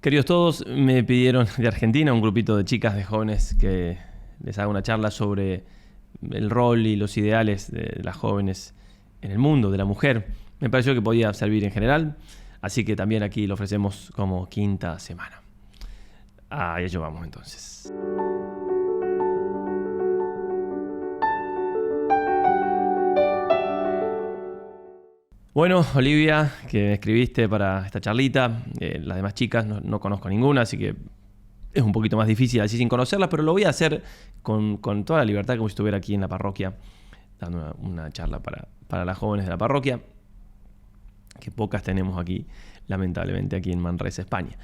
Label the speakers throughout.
Speaker 1: Queridos todos, me pidieron de Argentina un grupito de chicas, de jóvenes, que les haga una charla sobre el rol y los ideales de las jóvenes en el mundo, de la mujer. Me pareció que podía servir en general, así que también aquí lo ofrecemos como quinta semana. A ello vamos entonces. Bueno, Olivia, que me escribiste para esta charlita, las demás chicas no conozco ninguna, así que es un poquito más difícil así sin conocerlas, pero lo voy a hacer con toda la libertad como si estuviera aquí en la parroquia, dando una charla para las jóvenes de la parroquia, que pocas tenemos aquí, lamentablemente, aquí en Manresa, España.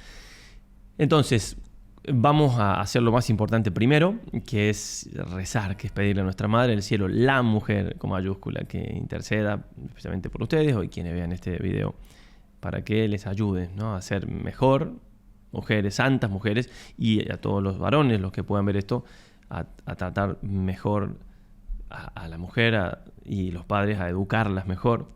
Speaker 1: Entonces, vamos a hacer lo más importante primero, que es rezar, que es pedirle a nuestra Madre del Cielo, la mujer con mayúscula, que interceda especialmente por ustedes o quienes vean este video, para que les ayude, ¿no?, a ser mejor mujeres, santas mujeres, y a todos los varones, los que puedan ver esto, a tratar mejor a la mujer y los padres a educarlas mejor.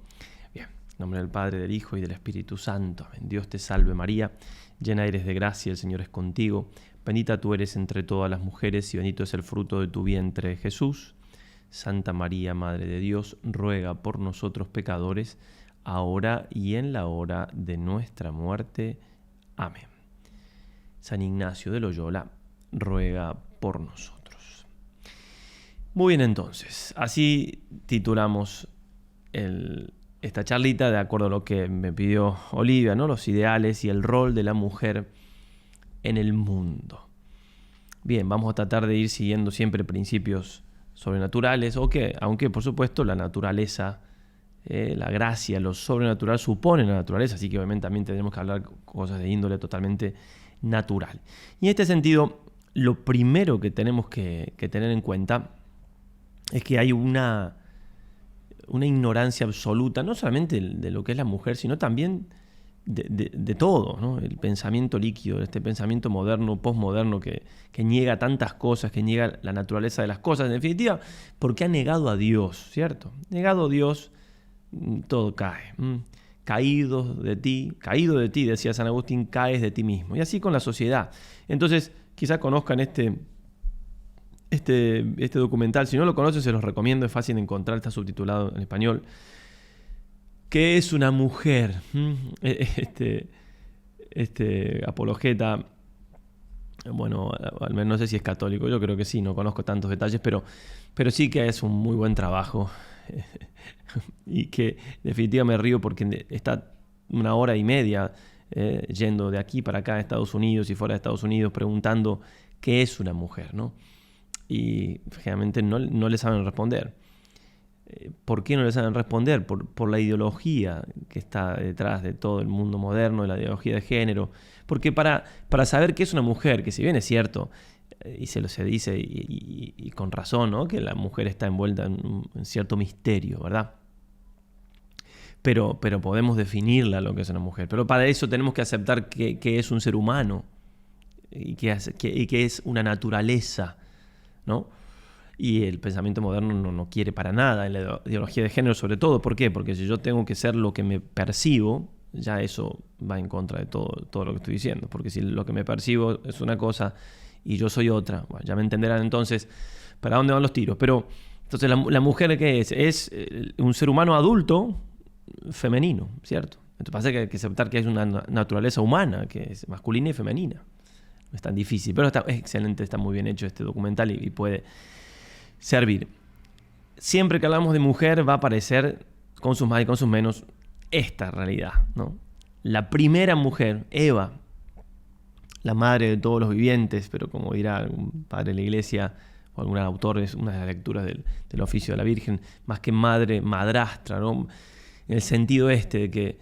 Speaker 1: Bien, en nombre del Padre, del Hijo y del Espíritu Santo. Amén. Dios te salve María, llena eres de gracia, el Señor es contigo. Bendita tú eres entre todas las mujeres y bendito es el fruto de tu vientre, Jesús. Santa María, Madre de Dios, ruega por nosotros pecadores, ahora y en la hora de nuestra muerte. Amén. San Ignacio de Loyola, ruega por nosotros. Muy bien, entonces, así titulamos esta charlita, de acuerdo a lo que me pidió Olivia, ¿no? Los ideales y el rol de la mujer en el mundo. Bien, vamos a tratar de ir siguiendo siempre principios sobrenaturales, aunque por supuesto la naturaleza, la gracia, lo sobrenatural supone la naturaleza, así que obviamente también tenemos que hablar cosas de índole totalmente natural. Y en este sentido, lo primero que tenemos que tener en cuenta es que hay una ignorancia absoluta, no solamente de lo que es la mujer, sino también de todo, ¿no? El pensamiento líquido, este pensamiento moderno, postmoderno, que niega tantas cosas, que niega la naturaleza de las cosas, en definitiva, porque ha negado a Dios, ¿cierto? Negado a Dios, todo cae. Caído de ti, decía San Agustín, caes de ti mismo. Y así con la sociedad. Entonces, quizás conozcan este documental. Si no lo conocen, se los recomiendo, es fácil de encontrar, está subtitulado en español. ¿Qué es una mujer? Este apologeta, bueno, al menos no sé si es católico, yo creo que sí, no conozco tantos detalles, pero sí que es un muy buen trabajo. Y que definitivamente me río porque está 1 hora y media yendo de aquí para acá a Estados Unidos y fuera de Estados Unidos preguntando qué es una mujer, ¿no? Y generalmente no le saben responder. ¿Por qué no le saben responder? Por la ideología que está detrás de todo el mundo moderno, de la ideología de género. Porque para saber qué es una mujer, que si bien es cierto, y se dice y con razón, ¿no?, que la mujer está envuelta en cierto misterio, ¿verdad? Pero podemos definirla lo que es una mujer. Pero para eso tenemos que aceptar que es un ser humano y que es una naturaleza, ¿no? Y el pensamiento moderno no quiere para nada, en la ideología de género sobre todo. ¿Por qué? Porque si yo tengo que ser lo que me percibo, ya eso va en contra de todo lo que estoy diciendo. Porque si lo que me percibo es una cosa y yo soy otra, bueno, ya me entenderán entonces para dónde van los tiros. Pero entonces la mujer, ¿qué es? Es un ser humano adulto femenino, ¿cierto? Entonces pasa que hay que aceptar que hay una naturaleza humana que es masculina y femenina. No es tan difícil, pero es excelente, está muy bien hecho este documental y puede servir. Siempre que hablamos de mujer va a aparecer, con sus más y con sus menos, esta realidad, ¿no? La primera mujer, Eva, la madre de todos los vivientes, pero como dirá algún padre de la iglesia o algún autor, es una de las lecturas del oficio de la Virgen, más que madre, madrastra, ¿no? En el sentido de que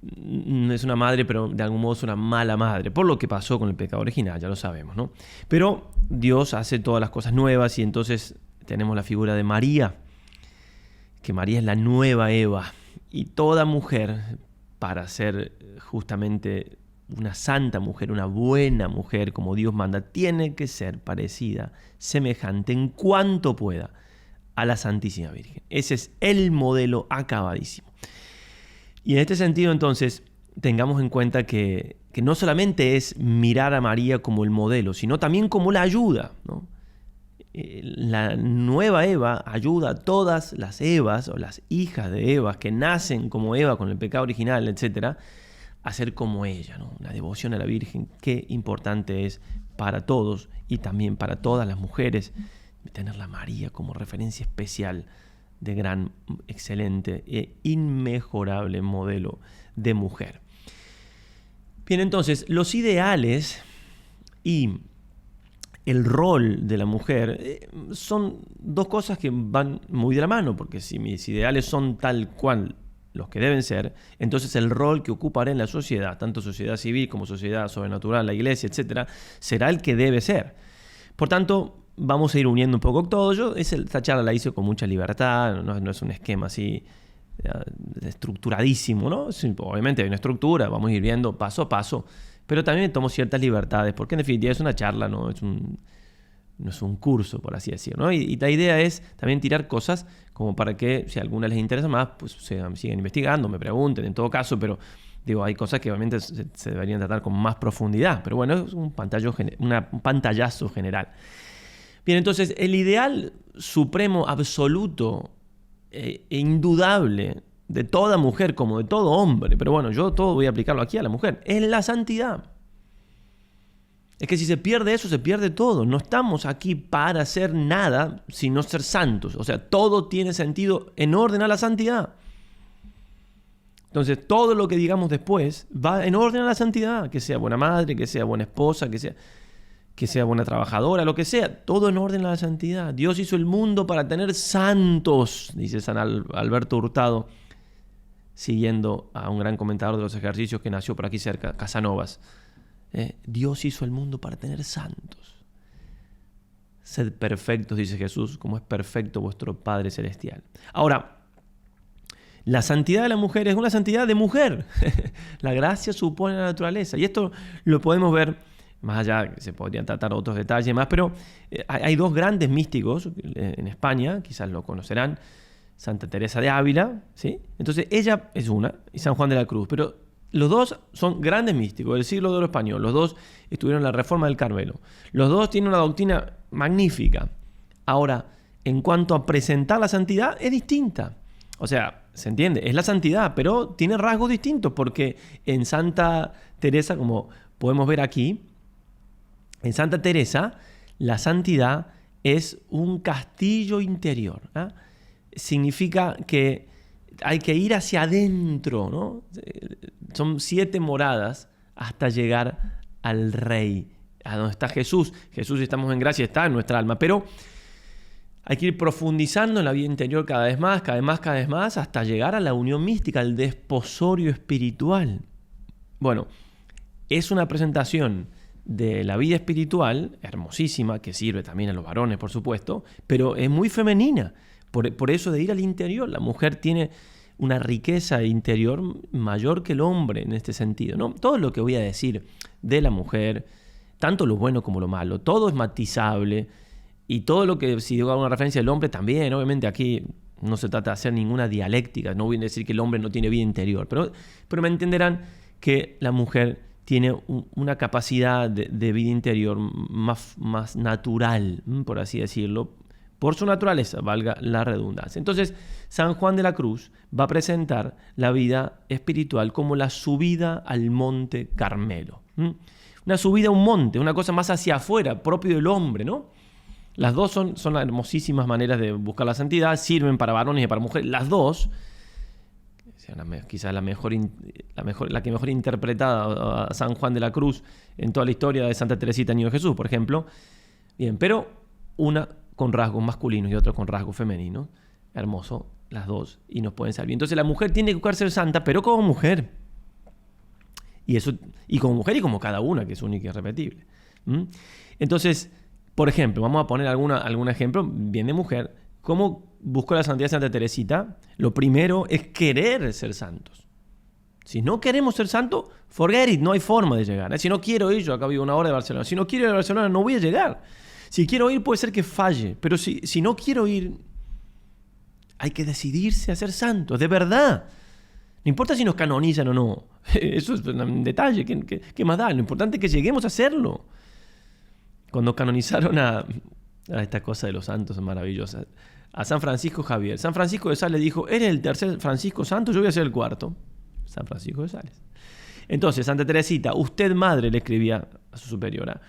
Speaker 1: es una madre, pero de algún modo es una mala madre, por lo que pasó con el pecado original, ya lo sabemos, ¿no? Pero Dios hace todas las cosas nuevas y entonces tenemos la figura de María, que María es la nueva Eva, y toda mujer, para ser justamente una santa mujer, una buena mujer, como Dios manda, tiene que ser parecida, semejante en cuanto pueda a la Santísima Virgen. Ese es el modelo acabadísimo. Y en este sentido, entonces, tengamos en cuenta que que no solamente es mirar a María como el modelo, sino también como la ayuda, ¿no? La nueva Eva ayuda a todas las Evas o las hijas de Eva que nacen como Eva con el pecado original, etc., a ser como ella, ¿no? La devoción a la Virgen, qué importante es para todos y también para todas las mujeres tener a María como referencia especial de gran, excelente e inmejorable modelo de mujer. Bien, entonces, los ideales y el rol de la mujer son dos cosas que van muy de la mano, porque si mis ideales son tal cual los que deben ser, entonces el rol que ocuparé en la sociedad, tanto sociedad civil como sociedad sobrenatural, la iglesia, etc., será el que debe ser. Por tanto, vamos a ir uniendo un poco todo. Esta charla la hice con mucha libertad, no es un esquema así estructuradísimo, ¿no? Sí, obviamente hay una estructura, vamos a ir viendo paso a paso, pero también tomo ciertas libertades, porque en definitiva es una charla, no es un curso, por así decirlo, ¿no? Y la idea es también tirar cosas como para que, si a alguna les interesa más, pues sigan investigando, me pregunten, en todo caso, pero digo, hay cosas que obviamente se deberían tratar con más profundidad, pero bueno, es un pantallazo general. Bien, entonces, el ideal supremo, absoluto e indudable de toda mujer como de todo hombre, pero bueno, yo todo voy a aplicarlo aquí a la mujer, es la santidad. Es que si se pierde eso, se pierde todo. No estamos aquí para hacer nada, sino ser santos. O sea, todo tiene sentido en orden a la santidad. Entonces, todo lo que digamos después va en orden a la santidad. Que sea buena madre, que sea buena esposa, que sea buena trabajadora, lo que sea. Todo en orden a la santidad. Dios hizo el mundo para tener santos, dice San Alberto Hurtado, siguiendo a un gran comentador de los ejercicios que nació por aquí cerca, Casanovas. Dios hizo el mundo para tener santos. Sed perfectos, dice Jesús, como es perfecto vuestro Padre Celestial. Ahora, la santidad de la mujer es una santidad de mujer. La gracia supone la naturaleza. Y esto lo podemos ver, más allá, se podrían tratar otros detalles más, pero hay dos grandes místicos en España, quizás lo conocerán, Santa Teresa de Ávila, ¿sí? Entonces ella es una, y San Juan de la Cruz, pero los dos son grandes místicos del siglo de oro español. Los dos estuvieron en la Reforma del Carmelo. Los dos tienen una doctrina magnífica. Ahora, en cuanto a presentar la santidad, es distinta. O sea, se entiende, es la santidad, pero tiene rasgos distintos, porque en Santa Teresa, como podemos ver aquí, en Santa Teresa, la santidad es un castillo interior, ¿eh? Significa que hay que ir hacia adentro, ¿no? Son 7 moradas hasta llegar al Rey, a donde está Jesús. Jesús, si estamos en gracia, está en nuestra alma, pero hay que ir profundizando en la vida interior cada vez más, hasta llegar a la unión mística, al desposorio espiritual. Bueno, es una presentación de la vida espiritual hermosísima, que sirve también a los varones, por supuesto, pero es muy femenina. Por eso de ir al interior, la mujer tiene una riqueza interior mayor que el hombre en este sentido, ¿no? Todo lo que voy a decir de la mujer, tanto lo bueno como lo malo, todo es matizable, y todo lo que, si digo alguna referencia del hombre también, obviamente aquí no se trata de hacer ninguna dialéctica, no voy a decir que el hombre no tiene vida interior, pero me entenderán que la mujer tiene una capacidad de vida interior más natural, por así decirlo, por su naturaleza, valga la redundancia. Entonces, San Juan de la Cruz va a presentar la vida espiritual como la subida al monte Carmelo. Una subida a un monte, una cosa más hacia afuera, propio del hombre, ¿no? Las dos son hermosísimas maneras de buscar la santidad, sirven para varones y para mujeres. Las dos, quizás la que mejor interpretada a San Juan de la Cruz en toda la historia de Santa Teresita Niño de Jesús, por ejemplo. Bien, pero una con rasgos masculinos y otro con rasgos femeninos. Hermoso, las dos, y nos pueden servir. Entonces la mujer tiene que buscar ser santa, pero como mujer. Y como mujer y como cada una, que es única y irrepetible. Entonces, por ejemplo, vamos a poner algún ejemplo bien de mujer. ¿Cómo buscó la santidad de Santa Teresita? Lo primero es querer ser santos. Si no queremos ser santos, forget it, no hay forma de llegar. Si no quiero ir, yo acá vivo 1 hora de Barcelona. Si no quiero ir a Barcelona, no voy a llegar. Si quiero ir, puede ser que falle. Pero si no quiero ir, hay que decidirse a ser santos, de verdad. No importa si nos canonizan o no. Eso es un detalle. ¿Qué más da? Lo importante es que lleguemos a hacerlo. Cuando canonizaron a esta cosa de los santos maravillosa, a San Francisco Javier. San Francisco de Sales le dijo, eres el tercer Francisco Santo, yo voy a ser el cuarto. San Francisco de Sales. Entonces, Santa Teresita, usted madre, le escribía a su superiora,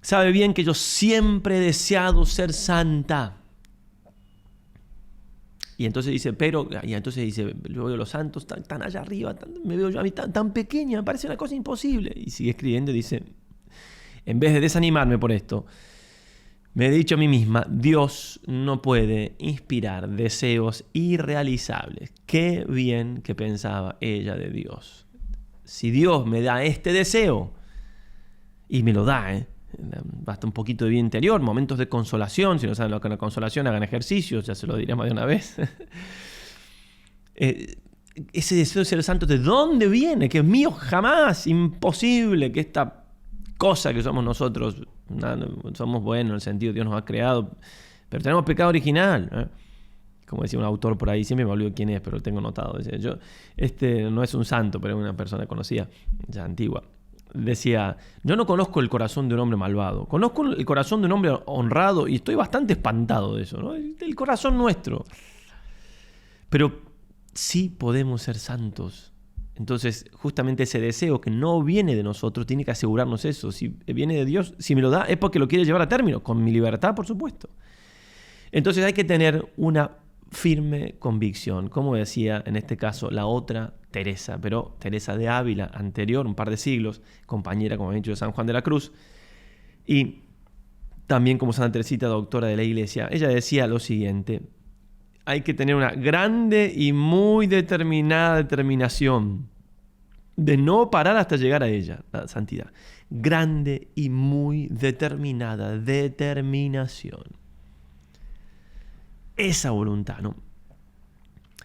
Speaker 1: sabe bien que yo siempre he deseado ser santa. Y entonces dice, yo veo los santos tan allá arriba, me veo yo a mí tan pequeña, me parece una cosa imposible. Y sigue escribiendo y dice, en vez de desanimarme por esto, me he dicho a mí misma, Dios no puede inspirar deseos irrealizables. Qué bien que pensaba ella de Dios. Si Dios me da este deseo, y me lo da, basta un poquito de vida interior, momentos de consolación, si no saben lo que es la consolación, hagan ejercicios, ya se lo diré más de una vez. Ese deseo de ser santo, ¿de dónde viene? Que es mío jamás, imposible que esta cosa que somos nosotros, somos buenos en el sentido Dios nos ha creado, pero tenemos pecado original, como decía un autor por ahí, siempre me olvido quién es, pero lo tengo notado. Decía, no es un santo, pero es una persona conocida, ya antigua. Decía, yo no conozco el corazón de un hombre malvado, conozco el corazón de un hombre honrado y estoy bastante espantado de eso, ¿no? El corazón nuestro. Pero sí podemos ser santos. Entonces, justamente ese deseo que no viene de nosotros, tiene que asegurarnos eso. Si viene de Dios, si me lo da, es porque lo quiere llevar a término, con mi libertad, por supuesto. Entonces hay que tener una firme convicción, como decía en este caso la otra Teresa, pero Teresa de Ávila, anterior, un par de siglos, compañera, como he dicho, de San Juan de la Cruz, y también como Santa Teresita, doctora de la Iglesia. Ella decía lo siguiente: hay que tener una grande y muy determinada determinación de no parar hasta llegar a ella, la santidad. Grande y muy determinada determinación. Esa voluntad, ¿no?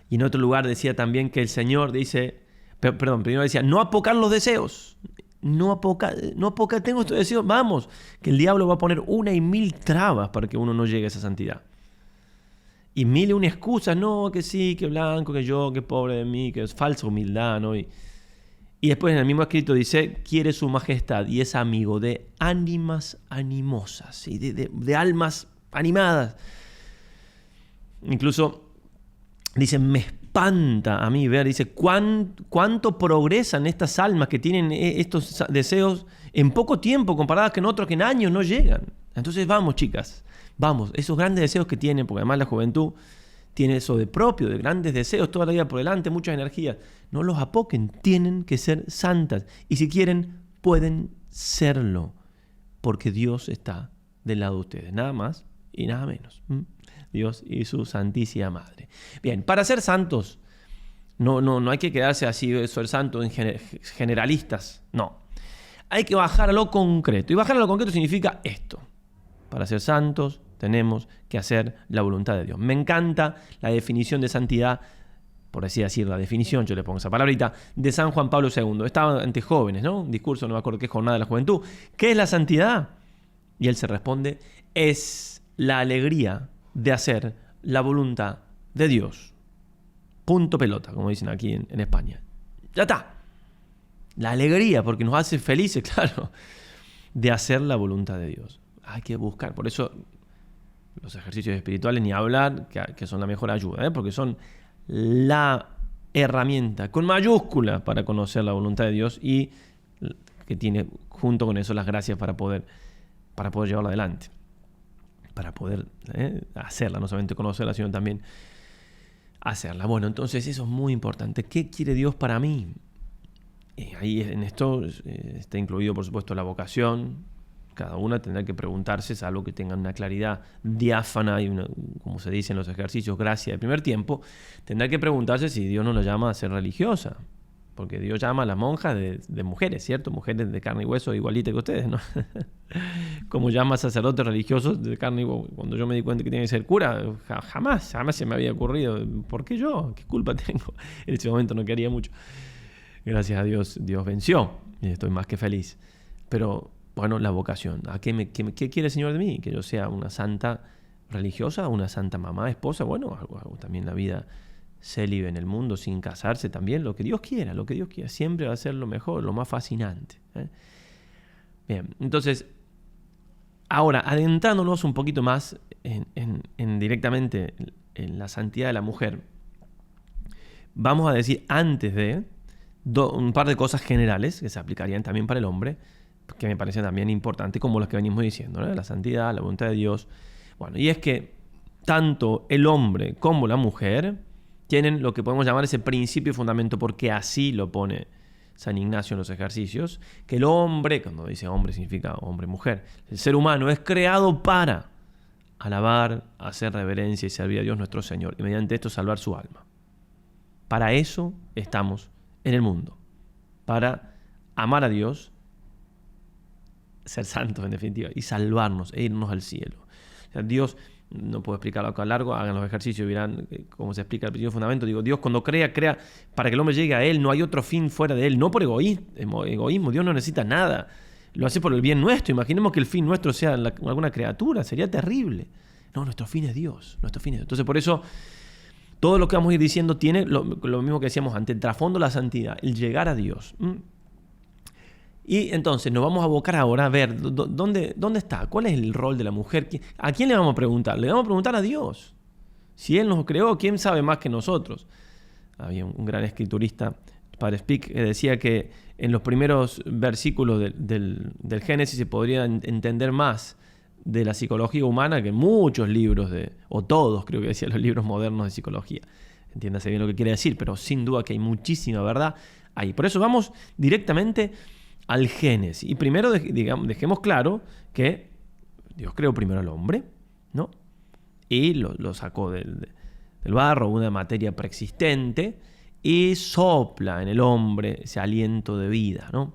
Speaker 1: Y en otro lugar decía también que el Señor dice, primero decía, no apocar los deseos. No apocar, tengo estos deseos, vamos, que el diablo va a poner 1,000 trabas para que uno no llegue a esa santidad. Y 1,001 excusas, no, que sí, que blanco, que yo, que pobre de mí, que es falsa humildad, ¿no? Y después en el mismo escrito dice, quiere su majestad y es amigo de ánimas animosas, ¿sí? de almas animadas. Incluso dice, me espanta a mí ver, dice, cuánto progresan estas almas que tienen estos deseos en poco tiempo, comparadas con otros que en años no llegan. Entonces vamos, chicas, vamos, esos grandes deseos que tienen, porque además la juventud tiene eso de propio, de grandes deseos, toda la vida por delante, muchas energías. No los apoquen, tienen que ser santas. Y si quieren, pueden serlo, porque Dios está del lado de ustedes, nada más y nada menos. Dios y su Santísima Madre. Bien, para ser santos, no hay que quedarse así, ser santo en generalistas, no. Hay que bajar a lo concreto. Y bajar a lo concreto significa esto. Para ser santos tenemos que hacer la voluntad de Dios. Me encanta la definición de santidad, por así decir, la definición, yo le pongo esa palabrita, de San Juan Pablo II. Estaba ante jóvenes, ¿no? Un discurso, no me acuerdo qué jornada de la juventud. ¿Qué es la santidad? Y él se responde, es la alegría de hacer la voluntad de Dios. Punto pelota, como dicen aquí en España. Ya está. La alegría, porque nos hace felices, claro, de hacer la voluntad de Dios. Hay que buscar. Por eso los ejercicios espirituales, ni hablar, que son la mejor ayuda, porque son la herramienta con mayúscula para conocer la voluntad de Dios y que tiene junto con eso las gracias para poder llevarla adelante. Para poder hacerla, no solamente conocerla, sino también hacerla. Bueno, entonces eso es muy importante. ¿Qué quiere Dios para mí? Ahí en esto está incluido, por supuesto, la vocación. Cada una tendrá que preguntarse, salvo que tengan una claridad diáfana y como se dice en los ejercicios, gracia de primer tiempo, tendrá que preguntarse si Dios no la llama a ser religiosa. Porque Dios llama a las monjas de mujeres, ¿cierto? Mujeres de carne y hueso, igualitas que ustedes, ¿no? Como llama a sacerdotes religiosos de carne y hueso. Cuando yo me di cuenta que tenía que ser cura, jamás se me había ocurrido. ¿Por qué yo? ¿Qué culpa tengo? En ese momento no quería mucho. Gracias a Dios, Dios venció. Y estoy más que feliz. Pero, bueno, la vocación. ¿Qué quiere el Señor de mí? Que yo sea una santa religiosa, una santa mamá, esposa. Bueno, algo también en la vida célibe en el mundo sin casarse también, lo que Dios quiera, siempre va a ser lo mejor, lo más fascinante. Bien, entonces, ahora, adentrándonos un poquito más directamente en la santidad de la mujer, vamos a decir antes de un par de cosas generales que se aplicarían también para el hombre, que me parecen también importantes, como las que venimos diciendo, ¿no? La santidad, la voluntad de Dios. Bueno, y es que tanto el hombre como la mujer tienen lo que podemos llamar ese principio y fundamento, porque así lo pone San Ignacio en los ejercicios, que el hombre, cuando dice hombre significa hombre-mujer, el ser humano es creado para alabar, hacer reverencia y servir a Dios nuestro Señor, y mediante esto salvar su alma. Para eso estamos en el mundo, para amar a Dios, ser santos en definitiva, y salvarnos e irnos al cielo. O sea, Dios, no puedo explicarlo acá a largo, hagan los ejercicios y verán cómo se explica el principio de fundamento. Digo, Dios cuando crea para que el hombre llegue a Él, no hay otro fin fuera de Él, no por egoísmo, Dios no necesita nada, lo hace por el bien nuestro. Imaginemos que el fin nuestro sea alguna criatura, sería terrible. No, nuestro fin es Dios, Entonces por eso todo lo que vamos a ir diciendo tiene lo mismo que decíamos antes, el trasfondo de la santidad, el llegar a Dios. Y entonces nos vamos a abocar ahora a ver dónde está, cuál es el rol de la mujer. ¿A quién le vamos a preguntar? Le vamos a preguntar a Dios. Si Él nos creó, ¿quién sabe más que nosotros? Había un gran escriturista, Padre Spick, que decía que en los primeros versículos del Génesis se podría entender más de la psicología humana que en muchos libros, o todos creo que decía los libros modernos de psicología. Entiéndase bien lo que quiere decir, pero sin duda que hay muchísima verdad ahí. Por eso vamos directamente al Génesis. Y primero dejemos claro que Dios creó primero al hombre, ¿no? Y lo sacó del barro, una materia preexistente, y sopla en el hombre ese aliento de vida, ¿no?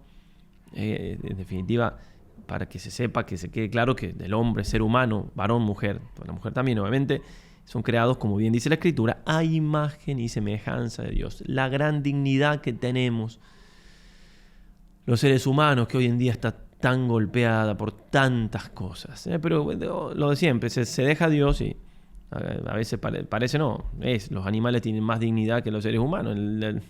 Speaker 1: En definitiva, para que se sepa, que se quede claro que del hombre, ser humano, varón, mujer, la mujer también obviamente, son creados, como bien dice la Escritura, a imagen y semejanza de Dios. La gran dignidad que tenemos los seres humanos, que hoy en día está tan golpeada por tantas cosas. Pero lo de siempre, se deja a Dios y a veces parece no. Los animales tienen más dignidad que los seres humanos.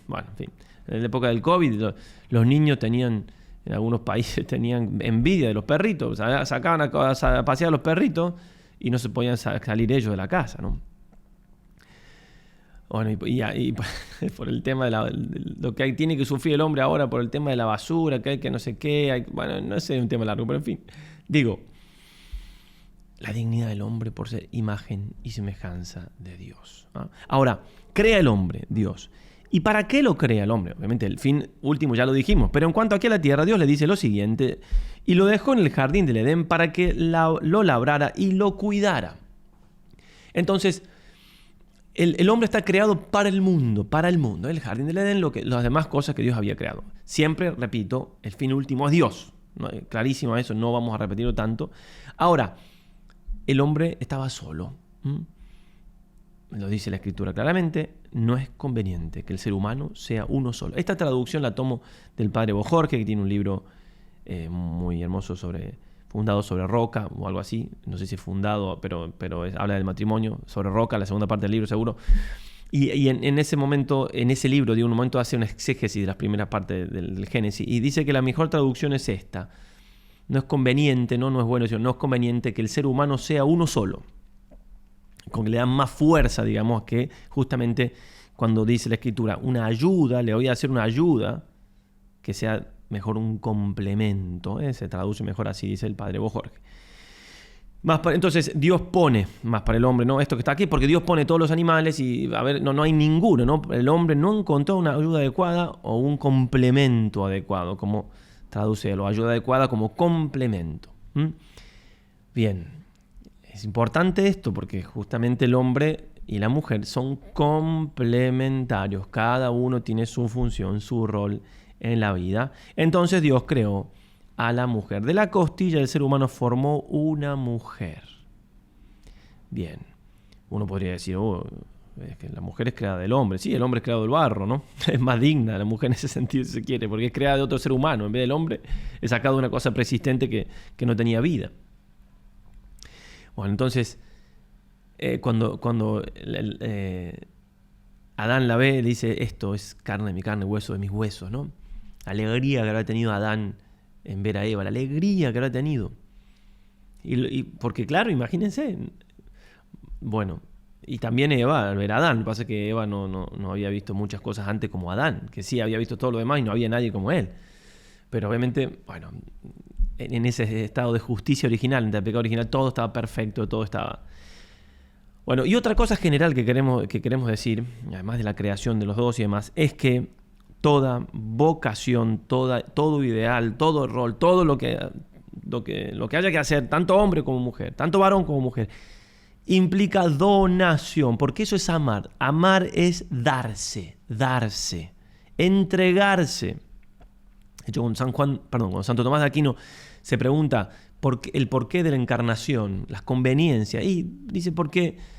Speaker 1: Bueno, en fin. En la época del COVID, los niños en algunos países tenían envidia de los perritos. Sacaban a pasear a los perritos y no se podían salir ellos de la casa, ¿no? Bueno, y por el tema de lo que tiene que sufrir el hombre ahora por el tema de la basura, que hay que no sé qué, bueno, no sé, es un tema largo, pero en fin, digo, la dignidad del hombre por ser imagen y semejanza de Dios, ¿no? Ahora, crea el hombre, Dios. ¿Y para qué lo crea el hombre? Obviamente el fin último ya lo dijimos, pero en cuanto aquí a la tierra, Dios le dice lo siguiente: y lo dejó en el jardín del Edén para que lo labrara y lo cuidara. Entonces, el hombre está creado para el mundo, el jardín del Edén, las demás cosas que Dios había creado. Siempre, repito, el fin último es Dios, ¿no? Clarísimo eso, no vamos a repetirlo tanto. Ahora, el hombre estaba solo. Lo dice la Escritura claramente, no es conveniente que el ser humano sea uno solo. Esta traducción la tomo del padre Bojorge, que tiene un libro muy hermoso fundado sobre roca o algo así, no sé si fundado, pero habla del matrimonio sobre roca, la segunda parte del libro seguro. Y en ese momento, en ese libro, de un momento hace una exégesis de las primeras partes del Génesis y dice que la mejor traducción es esta: no es conveniente, no es bueno, no es conveniente que el ser humano sea uno solo, con que le dan más fuerza, digamos, que justamente cuando dice la Escritura una ayuda, le voy a hacer una ayuda que sea mejor un complemento, se traduce mejor así, dice el padre Bojorge. Entonces Dios pone más para el hombre, ¿no? Esto que está aquí, porque Dios pone todos los animales y a ver, no hay ninguno, ¿no? El hombre no encontró una ayuda adecuada o un complemento adecuado, como traduce lo ayuda adecuada como complemento. Bien, es importante esto porque justamente el hombre y la mujer son complementarios, cada uno tiene su función, su rol en la vida. Entonces Dios creó a la mujer. De la costilla del ser humano formó una mujer. Bien, uno podría decir, es que la mujer es creada del hombre. Sí, el hombre es creado del barro, ¿no? Es más digna la mujer en ese sentido, si se quiere, porque es creada de otro ser humano. En vez del hombre, es sacado de una cosa preexistente que no tenía vida. Bueno, entonces, cuando Adán la ve y le dice, esto es carne de mi carne, hueso de mis huesos, ¿no? La alegría que habrá tenido Adán en ver a Eva, la alegría que habrá tenido. Y porque claro, imagínense, bueno, y también Eva al ver a Adán, lo que pasa es que Eva no había visto muchas cosas antes como Adán, que sí había visto todo lo demás y no había nadie como él. Pero obviamente, bueno, en ese estado de justicia original, en el pecado original, todo estaba perfecto, todo estaba... Bueno, y otra cosa general que queremos decir, además de la creación de los dos y demás, es que toda vocación, todo ideal, todo rol, todo lo que haya que hacer, tanto hombre como mujer, tanto varón como mujer, implica donación, porque eso es amar. Amar es darse, entregarse. De hecho, con Santo Tomás de Aquino se pregunta el porqué de la encarnación, las conveniencias, y dice porque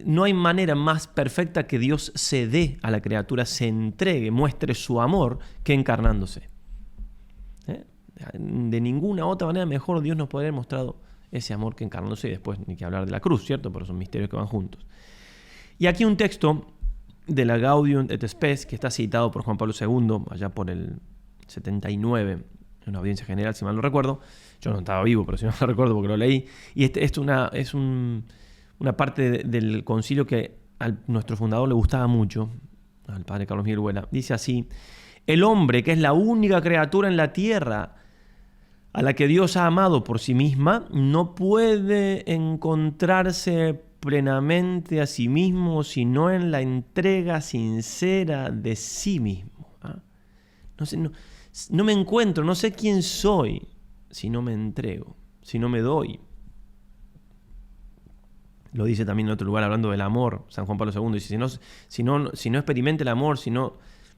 Speaker 1: no hay manera más perfecta que Dios se dé a la criatura, se entregue, muestre su amor que encarnándose. De ninguna otra manera mejor Dios nos podría haber mostrado ese amor que encarnándose, y después ni que hablar de la cruz, ¿cierto? Pero son misterios que van juntos. Y aquí un texto de la Gaudium et Spes que está citado por Juan Pablo II, allá por el 79, en una audiencia general, si mal no recuerdo. Yo no estaba vivo, pero si no lo recuerdo porque lo leí. Y es una parte del concilio que a nuestro fundador le gustaba mucho, al padre Carlos Miguel Huela. Dice así: el hombre, que es la única criatura en la tierra a la que Dios ha amado por sí misma, no puede encontrarse plenamente a sí mismo sino en la entrega sincera de sí mismo. No me encuentro, no sé quién soy si no me entrego, si no me doy. Lo dice también en otro lugar hablando del amor, San Juan Pablo II. Dice, si no experimenta el amor,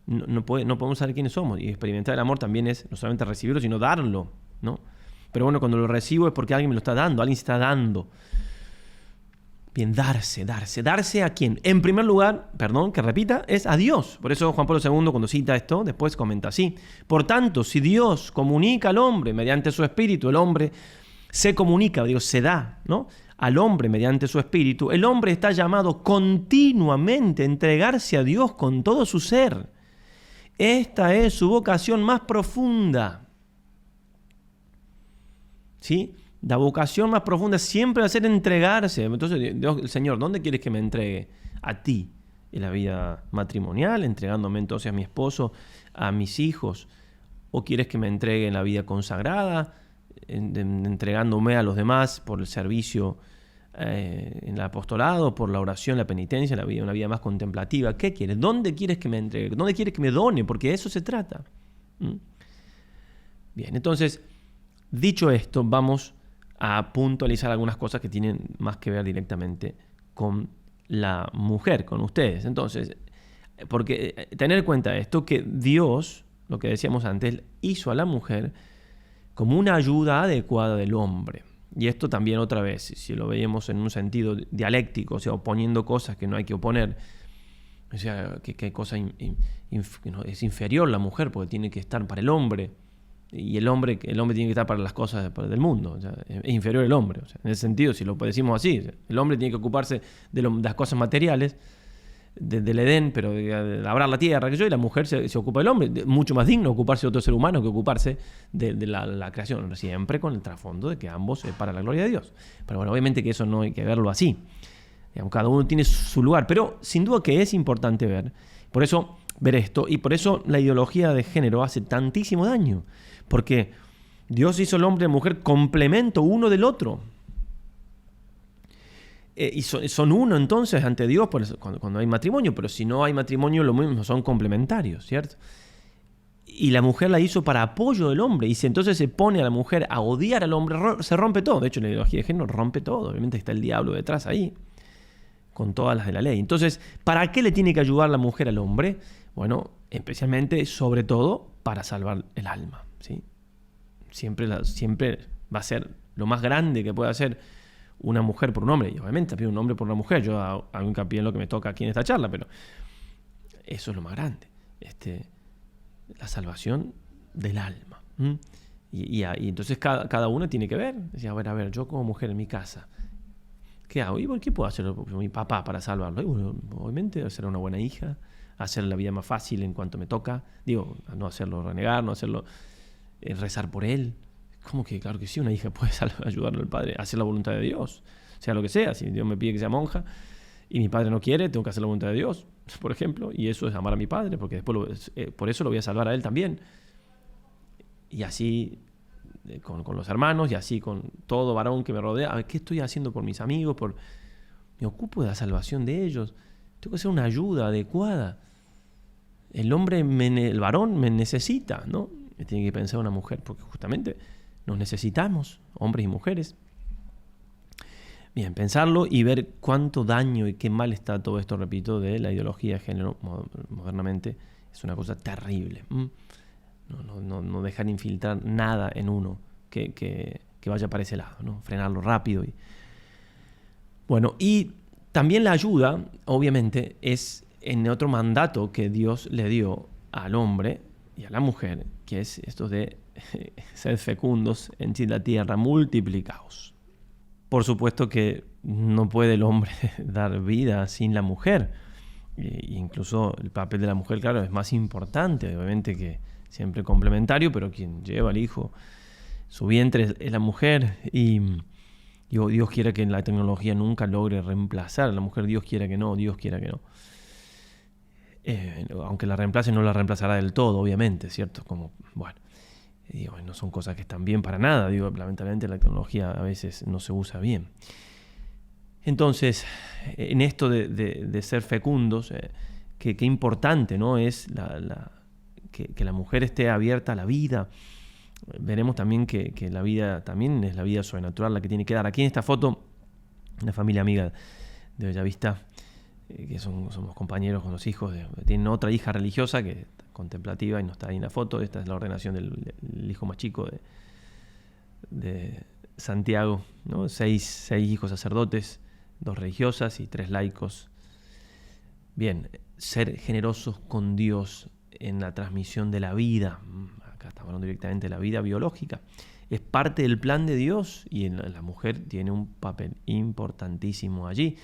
Speaker 1: no podemos saber quiénes somos. Y experimentar el amor también es no solamente recibirlo, sino darlo, ¿no? Pero bueno, cuando lo recibo es porque alguien me lo está dando, alguien se está dando. Bien, darse. ¿Darse a quién? En primer lugar, que repita, es a Dios. Por eso Juan Pablo II, cuando cita esto, después comenta así: por tanto, si Dios comunica al hombre mediante su espíritu, el hombre se comunica, se da, ¿no?, al hombre mediante su espíritu, el hombre está llamado continuamente a entregarse a Dios con todo su ser. Esta es su vocación más profunda. ¿Sí? La vocación más profunda siempre va a ser entregarse. Entonces, Dios, el Señor, ¿dónde quieres que me entregue? A ti, en la vida matrimonial, entregándome entonces a mi esposo, a mis hijos. ¿O quieres que me entregue en la vida consagrada, entregándome a los demás por el servicio en el apostolado, por la oración, la penitencia, una vida más contemplativa? ¿Qué quieres? ¿Dónde quieres que me entregue? ¿Dónde quieres que me done? Porque de eso se trata. Bien, entonces, dicho esto, vamos a puntualizar algunas cosas que tienen más que ver directamente con la mujer, con ustedes. Entonces, porque tener en cuenta esto, que Dios, lo que decíamos antes, hizo a la mujer como una ayuda adecuada del hombre. Y esto también, otra vez, si lo veíamos en un sentido dialéctico, o sea, oponiendo cosas que no hay que oponer, o sea, que cosa es inferior la mujer porque tiene que estar para el hombre, y el hombre tiene que estar para las cosas del mundo, o sea, es inferior el hombre. O sea, en ese sentido, si lo decimos así, el hombre tiene que ocuparse de las cosas materiales, del Edén, pero de labrar la tierra, y la mujer se ocupa del hombre. Mucho más digno ocuparse de otro ser humano que ocuparse de la creación, siempre con el trasfondo de que ambos es para la gloria de Dios. Pero bueno, obviamente que eso no hay que verlo así. Cada uno tiene su lugar, pero sin duda que es importante por eso ver esto, y por eso la ideología de género hace tantísimo daño, porque Dios hizo el hombre y la mujer complemento uno del otro. Y son uno entonces ante Dios cuando hay matrimonio, pero si no hay matrimonio, lo mismo, son complementarios, ¿cierto? Y la mujer la hizo para apoyo del hombre, y si entonces se pone a la mujer a odiar al hombre, se rompe todo. De hecho, la ideología de género rompe todo. Obviamente está el diablo detrás ahí, con todas las de la ley. Entonces, ¿para qué le tiene que ayudar la mujer al hombre? Bueno, especialmente, sobre todo, para salvar el alma, ¿sí? Siempre va a ser lo más grande que puede hacer una mujer por un hombre, y obviamente también un hombre por una mujer. Yo hago hincapié en lo que me toca aquí en esta charla, pero eso es lo más grande, la salvación del alma. Y entonces cada uno tiene que ver, decir, a ver, yo como mujer en mi casa, ¿qué hago? ¿Y por qué puedo hacer mi papá para salvarlo? Y bueno, obviamente, ser una buena hija, hacer la vida más fácil en cuanto me toca. Digo, no hacerlo renegar, no hacerlo rezar por él. ¿Cómo que? Claro que sí, una hija puede ayudarle al padre a hacer la voluntad de Dios. Sea lo que sea, si Dios me pide que sea monja y mi padre no quiere, tengo que hacer la voluntad de Dios, por ejemplo. Y eso es amar a mi padre, porque después por eso lo voy a salvar a él también. Y así con los hermanos y así con todo varón que me rodea. A ver, ¿qué estoy haciendo por mis amigos? Me ocupo de la salvación de ellos. Tengo que hacer una ayuda adecuada. El varón me necesita, ¿no? Tiene que pensar una mujer, porque justamente nos necesitamos, hombres y mujeres. Bien, pensarlo y ver cuánto daño y qué mal está todo esto, repito, de la ideología de género modernamente. Es una cosa terrible. No dejar infiltrar nada en uno que vaya para ese lado, ¿no? Frenarlo rápido. Bueno, y también la ayuda, obviamente, es en otro mandato que Dios le dio al hombre y a la mujer, que es esto de ser fecundos, henchid la tierra, multiplicaos. Por supuesto que no puede el hombre dar vida sin la mujer. Incluso el papel de la mujer, claro, es más importante, obviamente que siempre complementario, pero quien lleva al hijo, su vientre es la mujer. Y Dios quiera que la tecnología nunca logre reemplazar a la mujer. Dios quiera que no, Dios quiera que no. Aunque la reemplace, no la reemplazará del todo, obviamente, ¿cierto? Como, bueno, no son cosas que están bien para nada. Lamentablemente la tecnología a veces no se usa bien. Entonces, en esto de ser fecundos, qué importante, ¿no? Es que la mujer esté abierta a la vida. Veremos también que la vida también es la vida sobrenatural la que tiene que dar. Aquí en esta foto, una familia amiga de Bellavista, que somos compañeros con los hijos, tienen otra hija religiosa que es contemplativa y no está ahí en la foto. Esta es la ordenación del hijo más chico de Santiago, ¿no? Seis hijos sacerdotes, 2 religiosas y 3 laicos. Bien, ser generosos con Dios en la transmisión de la vida. Acá estamos hablando directamente de la vida biológica. Es parte del plan de Dios y la mujer tiene un papel importantísimo allí.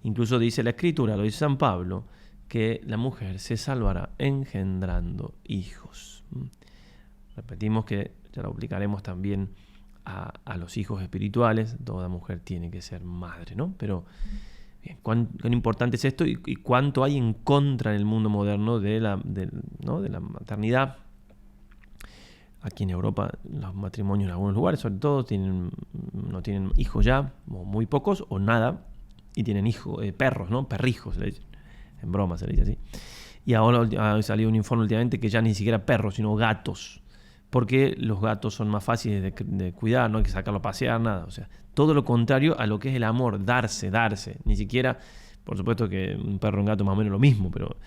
Speaker 1: Incluso dice la Escritura, lo dice San Pablo, que la mujer se salvará engendrando hijos. Repetimos que ya lo aplicaremos también a los hijos espirituales. Toda mujer tiene que ser madre, ¿no? Pero bien, ¿cuán importante es esto y cuánto hay en contra en el mundo moderno de la maternidad? Aquí en Europa los matrimonios en algunos lugares, sobre todo, no tienen hijos ya, o muy pocos, o nada, y tienen perros, ¿no? Perrijos, se le dice. En broma se le dice así. Y ahora ha salido un informe últimamente que ya ni siquiera perros, sino gatos, porque los gatos son más fáciles de cuidar, no hay que sacarlo a pasear, nada. O sea, todo lo contrario a lo que es el amor, darse. Ni siquiera, por supuesto que un perro y un gato más o menos lo mismo, pero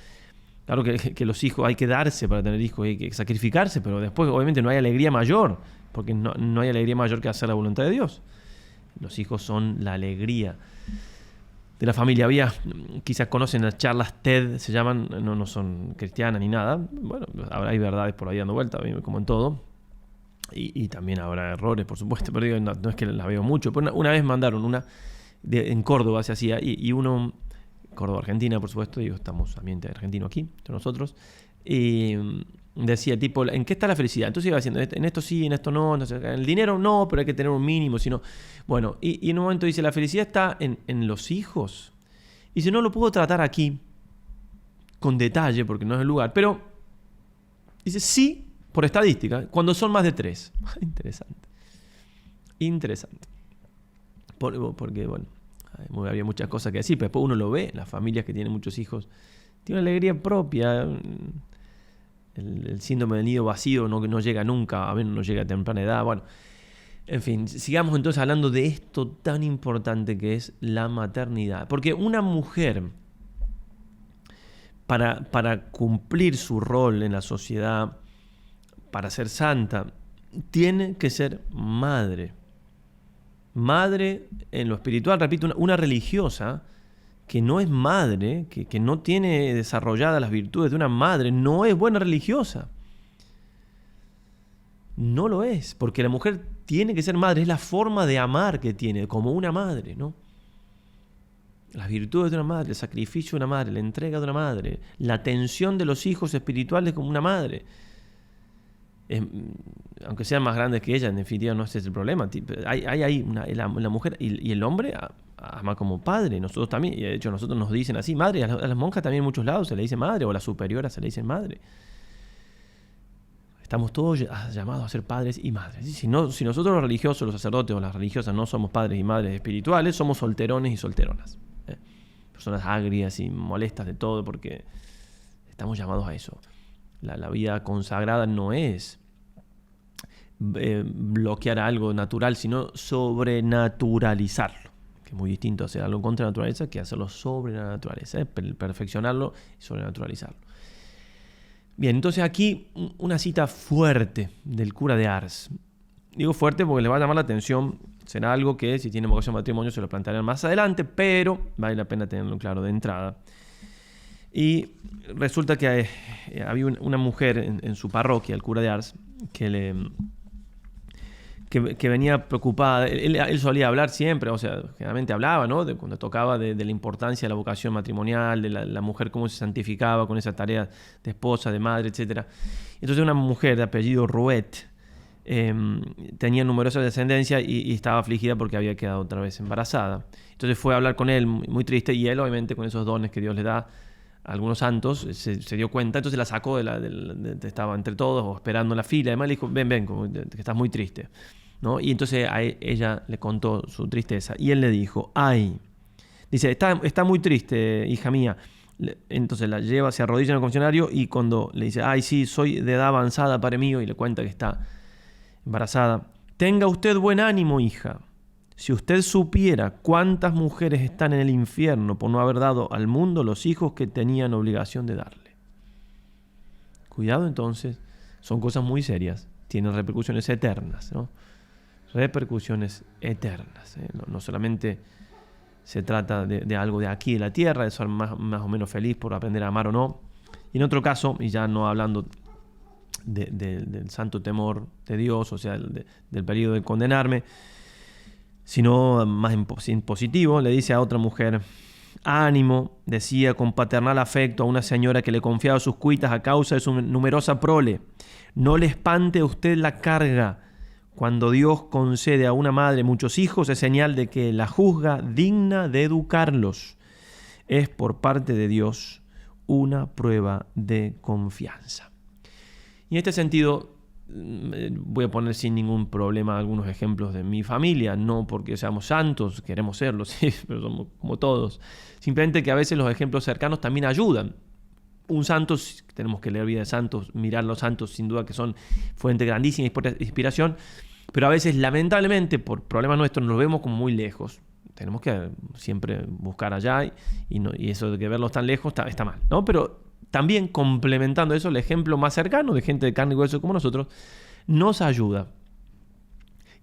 Speaker 1: claro que los hijos hay que darse para tener hijos, hay que sacrificarse, pero después obviamente no hay alegría mayor, porque no hay alegría mayor que hacer la voluntad de Dios. Los hijos son la alegría de la familia. Quizás conocen las charlas TED, se llaman, no son cristianas ni nada. Bueno, hay verdades por ahí dando vuelta, como en todo. Y también habrá errores, por supuesto, pero digo, no es que las veo mucho. Pero una vez mandaron una en Córdoba, se hacía, y uno, Córdoba, Argentina, por supuesto, estamos ambiente argentino aquí, entre nosotros, y decía tipo, ¿en qué está la felicidad? Entonces iba diciendo, en esto sí, en esto no, en el dinero no, pero hay que tener un mínimo, sino, bueno, y en un momento dice, la felicidad está en los hijos, y si no lo puedo tratar aquí, con detalle, porque no es el lugar, pero dice, sí, por estadística, cuando son más de 3. Interesante. Porque, bueno, había muchas cosas que decir, pero después uno lo ve, las familias que tienen muchos hijos, tienen una alegría propia. El síndrome del nido vacío no llega nunca, a menos no llega a temprana edad. Bueno, en fin, sigamos entonces hablando de esto tan importante que es la maternidad. Porque una mujer, para cumplir su rol en la sociedad, para ser santa, tiene que ser madre. Madre en lo espiritual, repito, una religiosa que no es madre, que no tiene desarrolladas las virtudes de una madre, no es buena religiosa. No lo es, porque la mujer tiene que ser madre, es la forma de amar que tiene, como una madre, ¿no? Las virtudes de una madre, el sacrificio de una madre, la entrega de una madre, la atención de los hijos espirituales como una madre. Aunque sean más grandes que ella, en definitiva no ese es el problema. Hay la mujer y el hombre ama como padre, nosotros también, y de hecho nosotros nos dicen así, madre, a las monjas también en muchos lados se le dice madre, o a las superioras se le dice madre. Estamos todos llamados a ser padres y madres. Si nosotros los religiosos, los sacerdotes o las religiosas no somos padres y madres espirituales, somos solterones y solteronas. Personas agrias y molestas de todo, porque estamos llamados a eso. La vida consagrada no es bloquear algo natural, sino sobrenaturalizarlo. Que es muy distinto hacer algo contra la naturaleza que hacerlo sobre la naturaleza. Perfeccionarlo y sobrenaturalizarlo. Bien, entonces aquí una cita fuerte del cura de Ars. Digo fuerte porque le va a llamar la atención. Será algo que si tiene vocación de matrimonio se lo plantearán más adelante, pero vale la pena tenerlo claro de entrada. Y resulta que había una mujer en su parroquia, el cura de Ars, que venía preocupada. Él solía hablar siempre, o sea, generalmente hablaba, ¿no? Cuando tocaba de la importancia de la vocación matrimonial, de la mujer, cómo se santificaba con esa tarea de esposa, de madre, etc. Entonces una mujer de apellido Rouet tenía numerosa descendencia y estaba afligida porque había quedado otra vez embarazada. Entonces fue a hablar con él muy triste, y él obviamente con esos dones que Dios le da a algunos santos se dio cuenta, entonces la sacó estaba entre todos o esperando en la fila, además le dijo, ven, que estás muy triste, ¿no? Y entonces ella le contó su tristeza y él le dijo, dice, está muy triste, hija mía. Entonces la lleva, se arrodilla en el confesionario y cuando le dice, sí, soy de edad avanzada, padre mío, y le cuenta que está embarazada, tenga usted buen ánimo, hija. Si usted supiera cuántas mujeres están en el infierno por no haber dado al mundo los hijos que tenían obligación de darle. Cuidado entonces, son cosas muy serias, tienen repercusiones eternas, ¿no? Repercusiones eternas. No solamente se trata de algo de aquí, de la tierra, de ser más o menos feliz por aprender a amar o no. Y en otro caso, y ya no hablando del santo temor de Dios, o sea, del peligro de condenarme, sino más en positivo, le dice a otra mujer, ánimo, decía con paternal afecto a una señora que le confiaba sus cuitas a causa de su numerosa prole, no le espante a usted la carga. Cuando Dios concede a una madre muchos hijos, es señal de que la juzga digna de educarlos. Es por parte de Dios una prueba de confianza. Y en este sentido, voy a poner sin ningún problema algunos ejemplos de mi familia, no porque seamos santos, queremos serlo, sí, pero somos como todos. Simplemente que a veces los ejemplos cercanos también ayudan. Un santo, tenemos que leer vida de santos, mirar los santos, sin duda que son fuente grandísima de inspiración, pero a veces, lamentablemente, por problemas nuestros, nos vemos como muy lejos. Tenemos que siempre buscar allá y eso de que verlos tan lejos está mal, ¿no? Pero también complementando eso, el ejemplo más cercano de gente de carne y hueso como nosotros nos ayuda.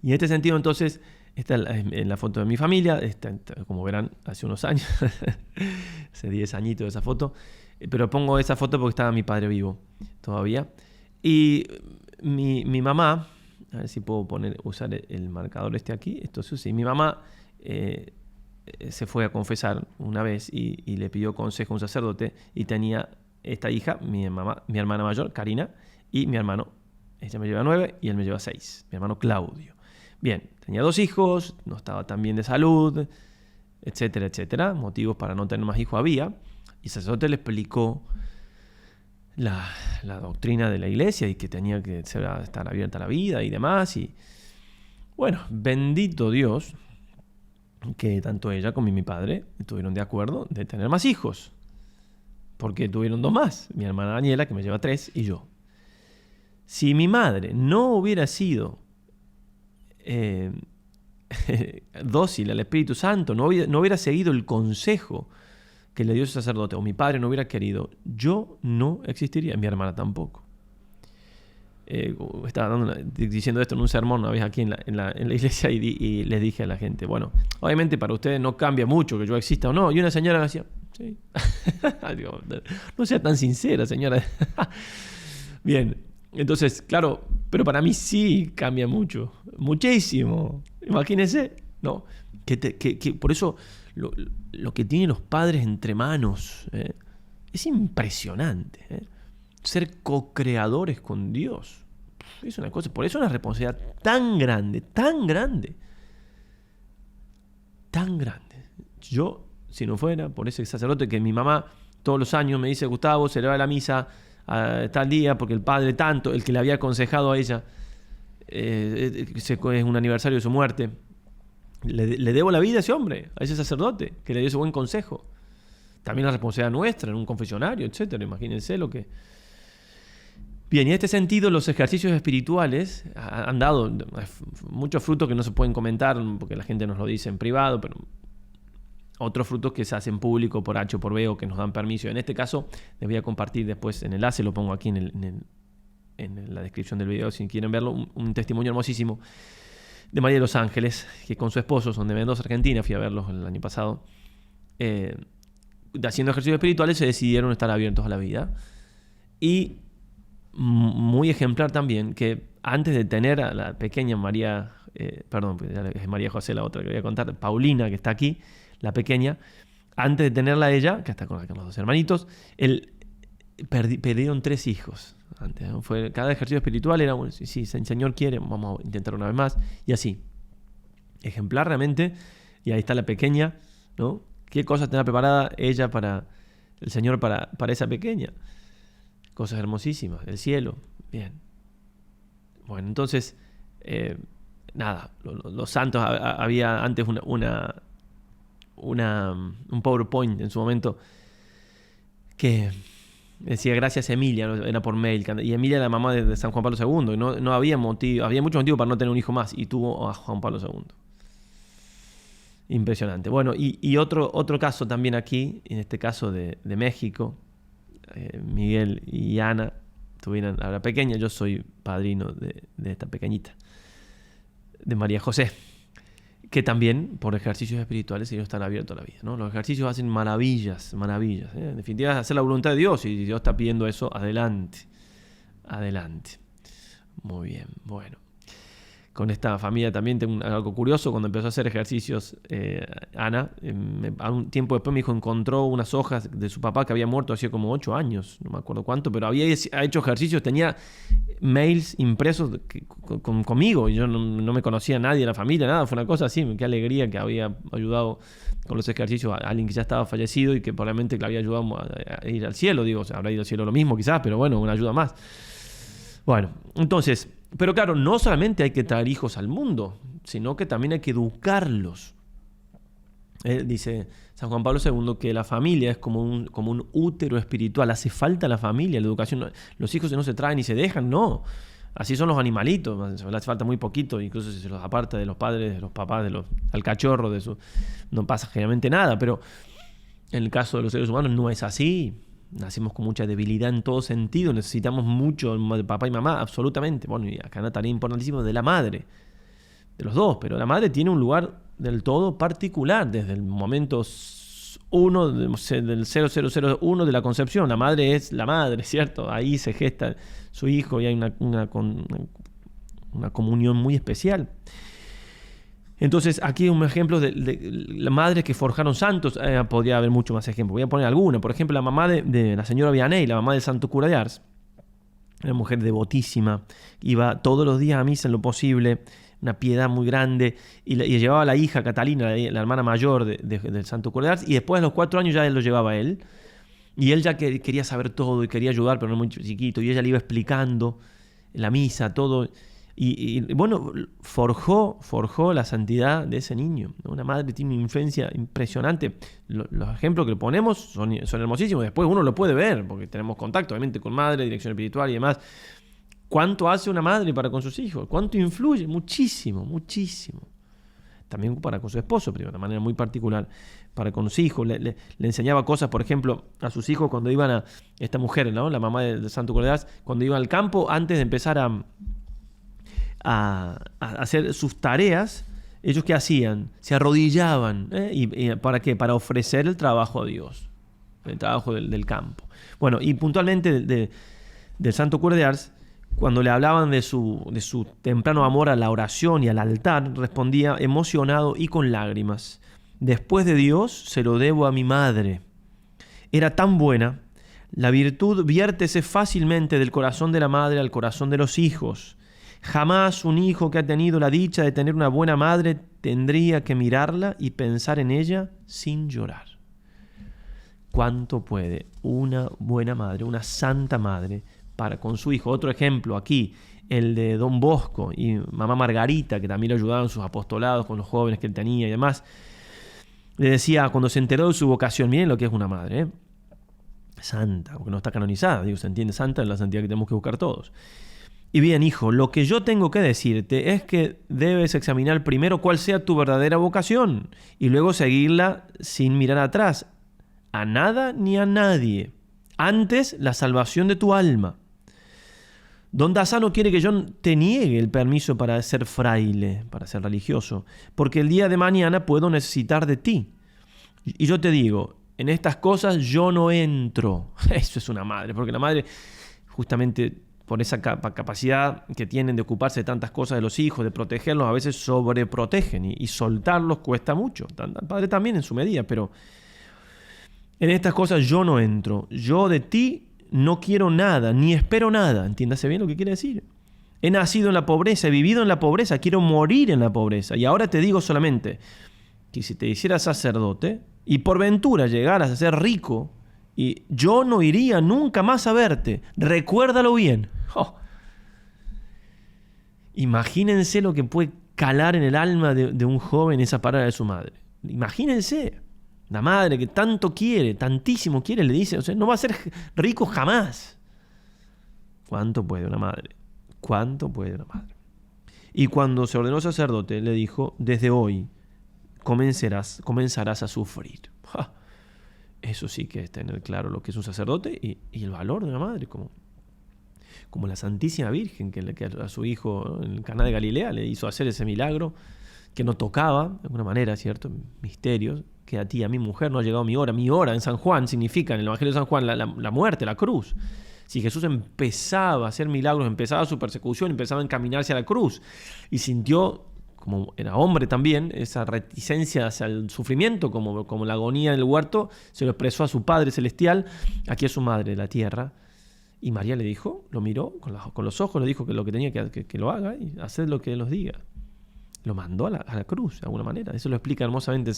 Speaker 1: Y en este sentido, entonces, esta en la foto de mi familia, como verán, hace unos años, hace 10 añitos de esa foto, pero pongo esa foto porque estaba mi padre vivo todavía. Y mi mamá, a ver si puedo usar el marcador aquí, sí, mi mamá se fue a confesar una vez y le pidió consejo a un sacerdote y tenía esta hija, mi hermana mayor, Karina, y mi hermano, ella me lleva 9 y él me lleva 6, mi hermano Claudio. Bien, tenía 2 hijos, no estaba tan bien de salud, etcétera, etcétera. Motivos para no tener más hijos había. Y el sacerdote le explicó la doctrina de la iglesia y que tenía que estar abierta a la vida y demás. Y bueno, bendito Dios, que tanto ella como mi padre estuvieron de acuerdo de tener más hijos. Porque tuvieron 2 más, mi hermana Daniela, que me lleva 3, y yo. Si mi madre no hubiera sido dócil al Espíritu Santo, no hubiera seguido el consejo que le dio ese sacerdote, o mi padre no hubiera querido, yo no existiría, mi hermana tampoco. Estaba diciendo esto en un sermón una vez aquí en la iglesia y les dije a la gente, bueno, obviamente para ustedes no cambia mucho que yo exista o no. Y una señora me decía, sí. Digo, no sea tan sincera, señora. Bien, entonces, claro, pero para mí sí cambia mucho, muchísimo. Imagínense, ¿no? Por eso lo que tienen los padres entre manos es impresionante. Ser co-creadores con Dios es una cosa, por eso es una responsabilidad tan grande, tan grande, tan grande. Yo, si no fuera por ese sacerdote que mi mamá todos los años me dice: Gustavo, celebra la misa a tal día porque el padre tanto, el que le había aconsejado a ella, es un aniversario de su muerte, le debo la vida a ese hombre, a ese sacerdote que le dio ese buen consejo. También la responsabilidad nuestra en un confesionario, etcétera. Imagínense lo que... Bien, y en este sentido los ejercicios espirituales han dado muchos frutos que no se pueden comentar porque la gente nos lo dice en privado, pero otros frutos que se hacen público por H o por B o que nos dan permiso. En este caso les voy a compartir después en enlace, lo pongo aquí en la descripción del video si quieren verlo, un testimonio hermosísimo de María de los Ángeles, que con su esposo son de Mendoza, Argentina, fui a verlos el año pasado, haciendo ejercicios espirituales se decidieron estar abiertos a la vida. Y muy ejemplar también que antes de tener a la pequeña María, es María José la otra que voy a contar, Paulina, que está aquí, la pequeña, antes de tenerla a ella, que está con los dos hermanitos, perdieron 3 hijos. Antes, ¿no? Cada ejercicio espiritual era, bueno, si el Señor quiere, vamos a intentar una vez más, y así. Ejemplar realmente, y ahí está la pequeña, ¿no? ¿Qué cosas tendrá preparada ella el Señor para esa pequeña? Cosas hermosísimas, el cielo, bien. Bueno, entonces, los santos, había antes un PowerPoint en su momento que decía gracias Emilia, ¿no? Era por mail, y Emilia era la mamá de San Juan Pablo II, y no había motivo, había mucho motivo para no tener un hijo más, y tuvo a Juan Pablo II. Impresionante. Bueno, y otro caso también aquí, en este caso de México, Miguel y Ana tuvieron a la pequeña, yo soy padrino de esta pequeñita, de María José, que también por ejercicios espirituales ellos están abiertos a la vida, ¿no? Los ejercicios hacen maravillas. En definitiva es hacer la voluntad de Dios, y Dios está pidiendo eso, adelante. Muy bien, bueno. Con esta familia también tengo algo curioso. Cuando empezó a hacer ejercicios, Ana, un tiempo después me dijo, encontró unas hojas de su papá que había muerto hacía como 8 años, no me acuerdo cuánto, pero había hecho ejercicios, tenía mails impresos conmigo, y yo no me conocía a nadie de la familia, nada, fue una cosa así, qué alegría que había ayudado con los ejercicios a alguien que ya estaba fallecido y que probablemente le había ayudado a ir al cielo, digo, o sea, habrá ido al cielo lo mismo quizás, pero bueno, una ayuda más. Bueno, entonces, pero claro, no solamente hay que traer hijos al mundo, sino que también hay que educarlos. Dice San Juan Pablo II que la familia es como un útero espiritual. Hace falta la familia, la educación. Los hijos no se traen y se dejan, no. Así son los animalitos, hace falta muy poquito, incluso si se los aparta de los padres, de los papás, al cachorro, no pasa generalmente nada, pero en el caso de los seres humanos no es así. Nacemos con mucha debilidad en todo sentido, necesitamos mucho de papá y mamá, absolutamente. Bueno, y acá una tarea importantísima de la madre, de los dos, pero la madre tiene un lugar del todo particular desde el momento 1 del 0001 de la concepción. La madre es la madre, ¿cierto? Ahí se gesta su hijo y hay una comunión muy especial. Entonces, aquí un ejemplo de las madres que forjaron santos. Podría haber mucho más ejemplos. Voy a poner alguna. Por ejemplo, la mamá de la señora Vianney, la mamá del santo cura de Ars. Una mujer devotísima. Iba todos los días a misa en lo posible. Una piedad muy grande. Y llevaba a la hija Catalina, la hermana mayor del santo cura de Ars. Y después de los 4 años ya él lo llevaba a él. Y él ya quería saber todo y quería ayudar, pero no muy chiquito. Y ella le iba explicando la misa, todo. Y bueno, forjó la santidad de ese niño. Una madre tiene una influencia impresionante. Los ejemplos que ponemos son hermosísimos. Después uno lo puede ver, porque tenemos contacto, obviamente, con madre, dirección espiritual y demás. ¿Cuánto hace una madre para con sus hijos? ¿Cuánto influye? Muchísimo, muchísimo. También para con su esposo, pero de una manera muy particular. Para con sus hijos. Le enseñaba cosas, por ejemplo, a sus hijos cuando iban a... Esta mujer, ¿no? La mamá del santo cura de Ars, cuando iban al campo, antes de empezar a hacer sus tareas, ellos ¿qué hacían? Se arrodillaban. ¿Y para qué? Para ofrecer el trabajo a Dios, el trabajo del campo. Bueno, y puntualmente del santo cura de Ars, cuando le hablaban de su temprano amor a la oración y al altar, respondía emocionado y con lágrimas: después de Dios se lo debo a mi madre. Era tan buena. La virtud viértese fácilmente del corazón de la madre al corazón de los hijos. Jamás un hijo que ha tenido la dicha de tener una buena madre tendría que mirarla y pensar en ella sin llorar. ¿Cuánto puede una buena madre, una santa madre, para con su hijo? Otro ejemplo aquí, el de Don Bosco y mamá Margarita, que también lo ayudaban en sus apostolados con los jóvenes que él tenía y demás. Le decía, cuando se enteró de su vocación, miren lo que es una madre, ¿eh? Santa, porque no está canonizada, digo, se entiende santa en la santidad que tenemos que buscar todos. Y bien, hijo, lo que yo tengo que decirte es que debes examinar primero cuál sea tu verdadera vocación y luego seguirla sin mirar atrás, a nada ni a nadie. Antes, la salvación de tu alma. Don Dassano quiere que yo te niegue el permiso para ser fraile, para ser religioso, porque el día de mañana puedo necesitar de ti. Y yo te digo, en estas cosas yo no entro. Eso es una madre, porque la madre, justamente por esa capacidad que tienen de ocuparse de tantas cosas de los hijos, de protegerlos, a veces sobreprotegen y soltarlos cuesta mucho. El padre también en su medida, pero en estas cosas yo no entro. Yo de ti no quiero nada, ni espero nada. Entiéndase bien lo que quiere decir. He nacido en la pobreza, he vivido en la pobreza, quiero morir en la pobreza. Y ahora te digo solamente que si te hicieras sacerdote y por ventura llegaras a ser rico, y yo no iría nunca más a verte. Recuérdalo bien. Oh. Imagínense lo que puede calar en el alma de un joven esa palabra de su madre. Imagínense. La madre que tanto quiere, tantísimo quiere, le dice, o sea, no va a ser rico jamás. ¿Cuánto puede una madre? ¿Cuánto puede una madre? Y cuando se ordenó sacerdote, le dijo, desde hoy comenzarás a sufrir. ¡Ja! Eso sí que es tener claro lo que es un sacerdote y el valor de una madre, como la Santísima Virgen, que a su hijo en el Caná de Galilea le hizo hacer ese milagro, que no tocaba, de alguna manera, ¿cierto? Misterios, que a ti, a mi mujer, no ha llegado mi hora. Mi hora en San Juan significa, en el Evangelio de San Juan, la muerte, la cruz. Si Jesús empezaba a hacer milagros, empezaba su persecución, empezaba a encaminarse a la cruz, y sintió, como era hombre también, esa reticencia hacia el sufrimiento, como la agonía en el huerto, se lo expresó a su Padre Celestial, aquí a su Madre de la tierra. Y María le dijo, lo miró con los ojos, le dijo que lo que tenía que lo haga y hacer lo que él nos diga. Lo mandó a la cruz, de alguna manera. Eso lo explica hermosamente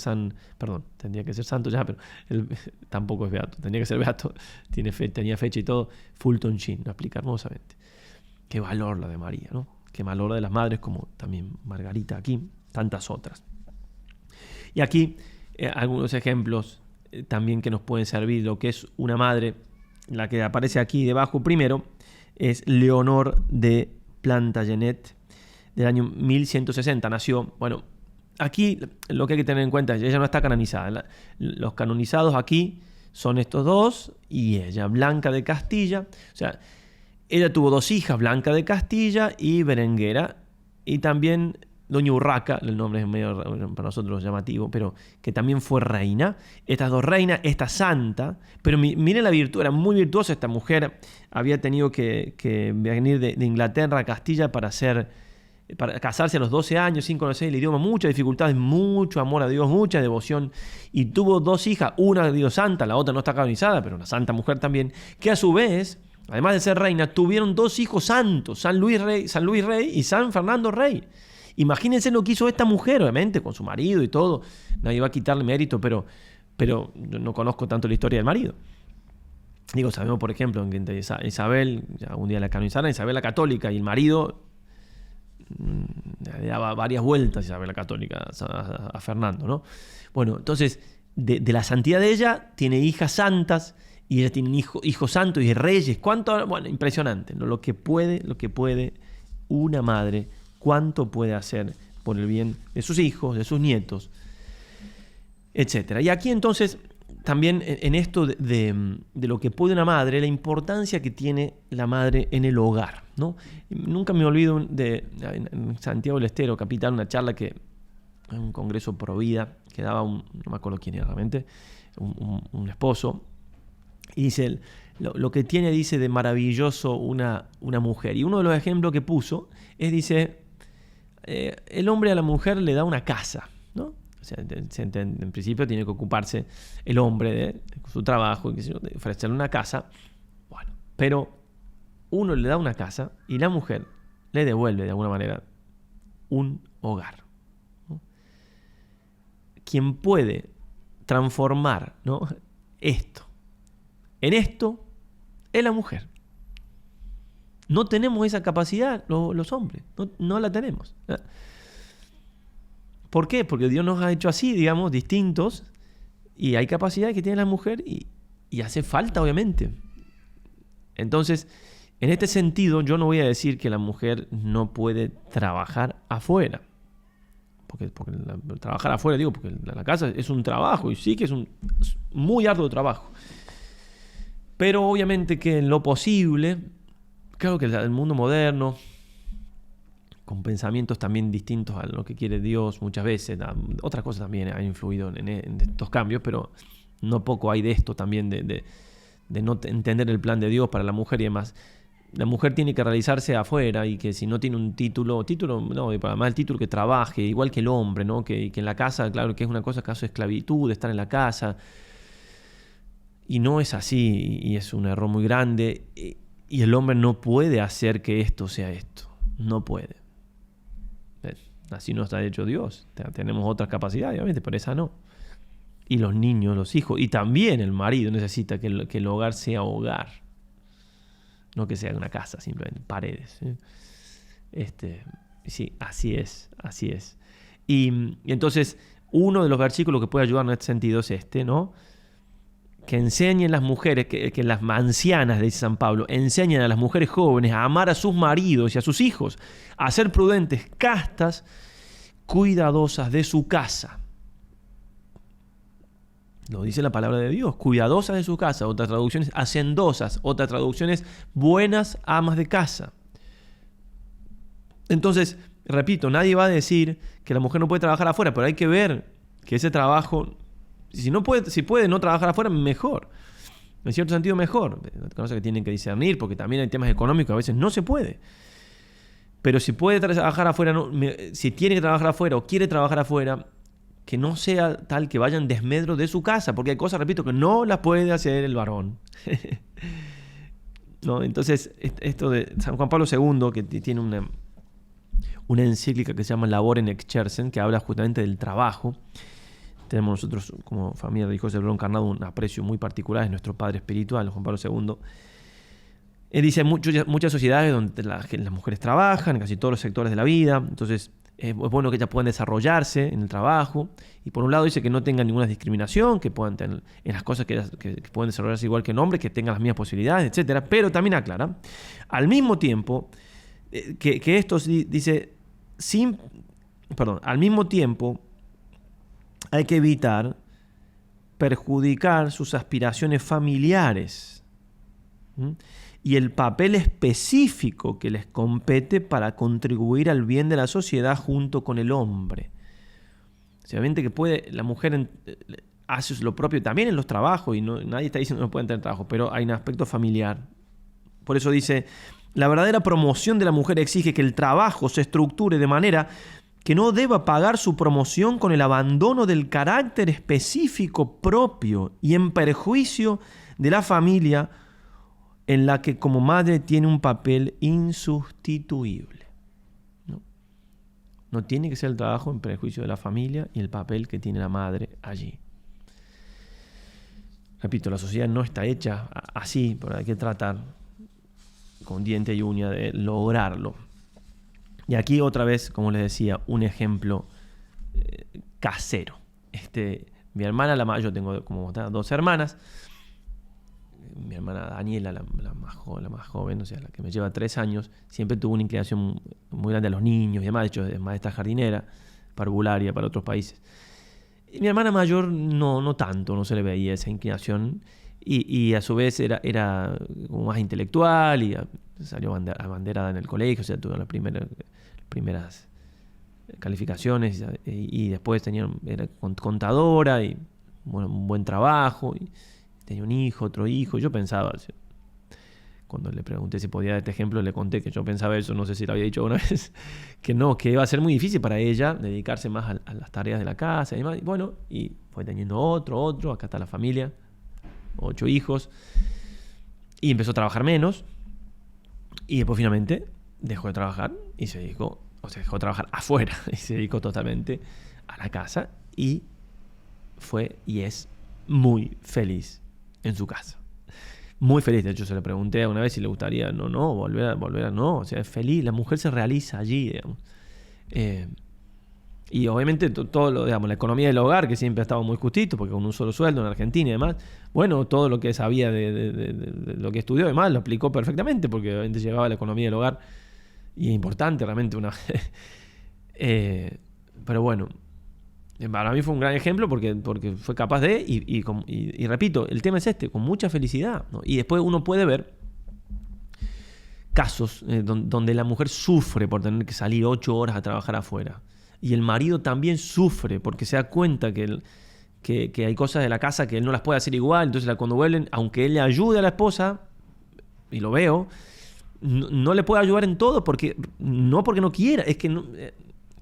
Speaker 1: tendría que ser santo ya, pero él tampoco es beato. Tendría que ser beato, tenía fecha y todo. Fulton Sheen, lo explica hermosamente. Qué valor la de María, ¿no? Qué valor la de las madres, como también Margarita aquí, tantas otras. Y aquí algunos ejemplos también que nos pueden servir. Lo que es una madre, la que aparece aquí debajo primero, es Leonor de Plantagenet, del año 1160 nació. Bueno, aquí lo que hay que tener en cuenta es que ella no está canonizada. Los canonizados aquí son estos dos y ella, Blanca de Castilla. O sea, ella tuvo dos hijas, Blanca de Castilla y Berenguera, y también Doña Urraca, el nombre es medio para nosotros llamativo, pero que también fue reina. Estas dos reinas, esta santa, pero miren la virtud, era muy virtuosa esta mujer. Había tenido que venir de Inglaterra a Castilla para casarse a los 12 años, sin conocer el idioma, muchas dificultades, mucho amor a Dios, mucha devoción, y tuvo dos hijas, una de Dios santa, la otra no está canonizada, pero una santa mujer también, que a su vez, además de ser reina, tuvieron dos hijos santos, San Luis Rey y San Fernando Rey. Imagínense lo que hizo esta mujer, obviamente, con su marido y todo. Nadie va a quitarle mérito, pero no conozco tanto la historia del marido. Digo, sabemos, por ejemplo, que Isabel, ya un día la canonizaron, Isabel la católica, y el marido le daba varias vueltas, Isabel la católica, a Fernando, ¿no? Bueno, entonces, de la santidad de ella, tiene hijas santas, y ella tiene hijos santos y reyes. ¿Cuánto? Bueno, impresionante, ¿no? Lo que puede una madre, cuánto puede hacer por el bien de sus hijos, de sus nietos, etc. Y aquí entonces, también en esto de lo que puede una madre, la importancia que tiene la madre en el hogar, ¿no? Nunca me olvido en Santiago del Estero, capital, una charla en un congreso pro vida, que daba no me acuerdo quién era realmente, un esposo, y dice, lo que tiene, dice, de maravilloso una mujer. Y uno de los ejemplos que puso es, dice, el hombre a la mujer le da una casa, ¿no? O sea, en principio tiene que ocuparse el hombre de su trabajo, de ofrecerle una casa. Bueno, pero uno le da una casa y la mujer le devuelve de alguna manera un hogar, ¿no? Quien puede transformar, ¿no?, esto en esto es la mujer. No tenemos esa capacidad los hombres, no la tenemos. ¿Por qué? Porque Dios nos ha hecho así, digamos, distintos, y hay capacidades que tiene la mujer y hace falta, obviamente. Entonces, en este sentido, yo no voy a decir que la mujer no puede trabajar afuera. Porque trabajar afuera, digo, porque la casa es un trabajo, y sí que es un muy arduo trabajo. Pero obviamente que en lo posible, claro que el mundo moderno, con pensamientos también distintos a lo que quiere Dios muchas veces, otras cosas también han influido en estos cambios, pero no poco hay de esto también, de no entender el plan de Dios para la mujer y demás. La mujer tiene que realizarse afuera, y que si no tiene un título no, y además el título, que trabaje, igual que el hombre, ¿no? Que en la casa, claro que es una cosa, caso de esclavitud, de estar en la casa. Y no es así, y es un error muy grande. Y el hombre no puede hacer que esto sea esto. No puede. Así no está hecho Dios. Tenemos otras capacidades, obviamente, pero esa no. Y los niños, los hijos, y también el marido necesita que el hogar sea hogar. No que sea una casa, simplemente paredes. Sí, así es. Y entonces, uno de los versículos que puede ayudarnos en este sentido es ¿no? Que enseñen las mujeres, que las ancianas, dice San Pablo, enseñen a las mujeres jóvenes a amar a sus maridos y a sus hijos, a ser prudentes, castas, cuidadosas de su casa. Lo dice la palabra de Dios, cuidadosas de su casa, otras traducciones hacendosas, otras traducciones buenas amas de casa. Entonces, repito, nadie va a decir que la mujer no puede trabajar afuera, pero hay que ver que ese trabajo, si puede no trabajar afuera, mejor. En cierto sentido, mejor. Cosas que tienen que discernir, porque también hay temas económicos, a veces no se puede. Pero si puede trabajar afuera, si tiene que trabajar afuera o quiere trabajar afuera, que no sea tal que vaya en desmedro de su casa, porque hay cosas, repito, que no las puede hacer el varón. ¿No? Entonces, esto de San Juan Pablo II, que tiene una encíclica que se llama Laborem Exercens, que habla justamente del trabajo. Tenemos nosotros, como familia de hijos del Verbo Encarnado, un aprecio muy particular, es nuestro padre espiritual, Juan Pablo II. Él dice, muchas sociedades donde las mujeres trabajan, en casi todos los sectores de la vida, entonces es bueno que ellas puedan desarrollarse en el trabajo, y por un lado dice que no tengan ninguna discriminación, que puedan tener en las cosas que puedan desarrollarse igual que el hombre, que tengan las mismas posibilidades, etcétera. Pero también aclara, al mismo tiempo, que esto dice, al mismo tiempo hay que evitar perjudicar sus aspiraciones familiares, y el papel específico que les compete para contribuir al bien de la sociedad junto con el hombre. Obviamente que la mujer hace lo propio también en los trabajos, y nadie está diciendo que no pueden tener trabajo, pero hay un aspecto familiar. Por eso dice, la verdadera promoción de la mujer exige que el trabajo se estructure de manera que no deba pagar su promoción con el abandono del carácter específico propio y en perjuicio de la familia, en la que como madre tiene un papel insustituible. No tiene que ser el trabajo en perjuicio de la familia y el papel que tiene la madre allí. Repito, la sociedad no está hecha así, pero hay que tratar con diente y uña de lograrlo. Y aquí otra vez, como les decía, un ejemplo casero. Mi hermana, yo tengo como 2 hermanas. Mi hermana Daniela, la más joven, o sea, la que me lleva 3 años, siempre tuvo una inclinación muy grande a los niños y demás. De hecho, es maestra jardinera, parvularia para otros países. Y mi hermana mayor no tanto, no se le veía esa inclinación. Y a su vez era como más intelectual, y salió abanderada en el colegio, o sea, tuvo las primeras calificaciones, y después era contadora, y bueno, un buen trabajo, y tenía un hijo, otro hijo. Yo pensaba, cuando le pregunté si podía dar este ejemplo, le conté que yo pensaba eso, no sé si lo había dicho alguna vez, que no, que iba a ser muy difícil para ella dedicarse más a las tareas de la casa y demás. Y bueno, y fue teniendo otro, acá está la familia, 8 hijos, y empezó a trabajar menos, y después finalmente dejó de trabajar y se dedicó, dejó de trabajar afuera y se dedicó totalmente a la casa y fue y es muy feliz en su casa. Muy feliz. De hecho, se le pregunté una vez si le gustaría volver a no. O sea, es feliz. La mujer se realiza allí, digamos. Y obviamente todo lo, digamos, la economía del hogar, que siempre ha estado muy justito, porque con un solo sueldo en Argentina y demás, bueno, todo lo que sabía de lo que estudió y demás, lo aplicó perfectamente, porque obviamente llevaba la economía del hogar y es importante realmente una... pero bueno, para mí fue un gran ejemplo porque fue capaz de, y repito, el tema es con mucha felicidad, ¿no? Y después uno puede ver casos donde la mujer sufre por tener que salir 8 horas a trabajar afuera. Y el marido también sufre porque se da cuenta que hay cosas de la casa que él no las puede hacer igual. Entonces cuando vuelven, aunque él le ayude a la esposa, y lo veo, no le puede ayudar en todo porque no quiera, es que no,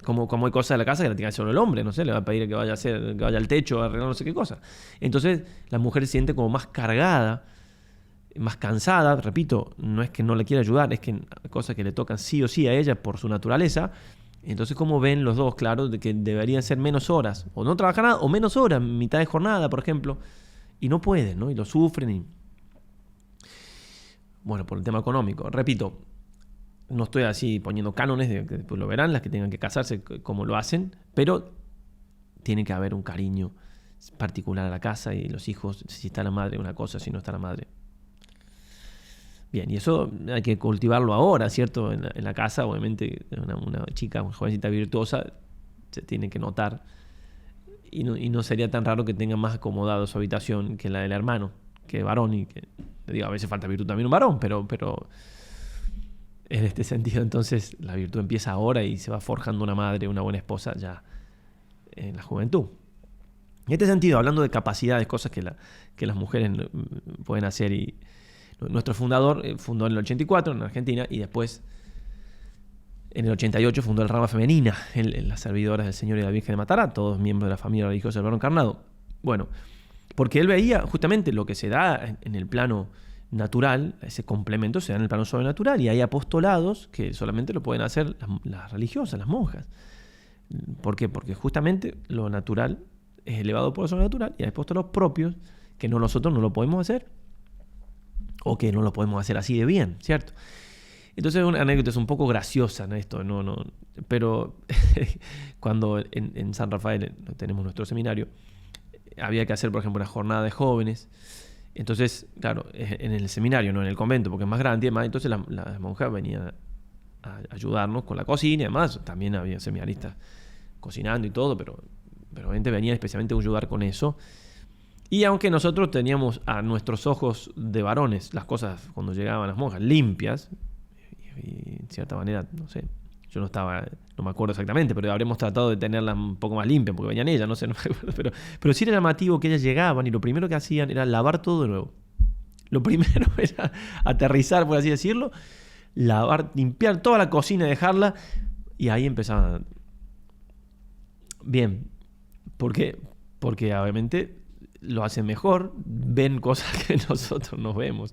Speaker 1: como hay cosas de la casa que la tiene que hacer solo el hombre, no sé, le va a pedir que vaya al techo a arreglar no sé qué cosa. Entonces la mujer se siente como más cargada, más cansada. Repito, no es que no le quiera ayudar, es que hay cosas que le tocan sí o sí a ella por su naturaleza. Entonces, como ven los dos, claro, de que deberían ser menos horas, o no trabajar nada, o menos horas, mitad de jornada, por ejemplo, y no pueden, ¿no? Y lo sufren y... Bueno, por el tema económico. Repito, no estoy así poniendo cánones, que después lo verán, las que tengan que casarse, como lo hacen, pero tiene que haber un cariño particular a la casa y los hijos, si está la madre, una cosa, si no está la madre. Bien, y eso hay que cultivarlo ahora, ¿cierto? En la casa, obviamente, una chica, una jovencita virtuosa, se tiene que notar. Y no sería tan raro que tenga más acomodado su habitación que la del hermano, que es varón. Y que, digo, a veces falta virtud también un varón, pero en este sentido, entonces, la virtud empieza ahora y se va forjando una madre, una buena esposa ya en la juventud. En este sentido, hablando de capacidades, cosas que las mujeres pueden hacer y... Nuestro fundador fundó en el 84 en Argentina y después en el 88 fundó el rama femenina, las servidoras del Señor y de la Virgen de Matará, todos miembros de la familia religiosa del Verbo Encarnado. Bueno, porque él veía justamente lo que se da en el plano natural, ese complemento se da en el plano sobrenatural y hay apostolados que solamente lo pueden hacer las religiosas, las monjas. ¿Por qué? Porque justamente lo natural es elevado por lo sobrenatural y hay apostolados propios que nosotros no lo podemos hacer. O que no lo podemos hacer así de bien, ¿cierto? Entonces una anécdota es un poco graciosa, ¿no? Esto, pero cuando en San Rafael tenemos nuestro seminario, había que hacer, por ejemplo, una jornada de jóvenes. Entonces, claro, en el seminario, no en el convento, porque es más grande y demás, entonces las monjas venían a ayudarnos con la cocina y demás. También había seminaristas cocinando y todo, pero obviamente venían especialmente a ayudar con eso. Y aunque nosotros teníamos a nuestros ojos de varones las cosas cuando llegaban las monjas limpias, y en cierta manera, no sé, yo no me acuerdo exactamente, pero habremos tratado de tenerlas un poco más limpias porque venían ellas, no sé, no me acuerdo, pero sí era llamativo que ellas llegaban y lo primero que hacían era lavar todo de nuevo. Lo primero era aterrizar, por así decirlo, limpiar toda la cocina, dejarla, y ahí empezaban. Bien, ¿por qué? Porque obviamente lo hacen mejor, ven cosas que nosotros no vemos.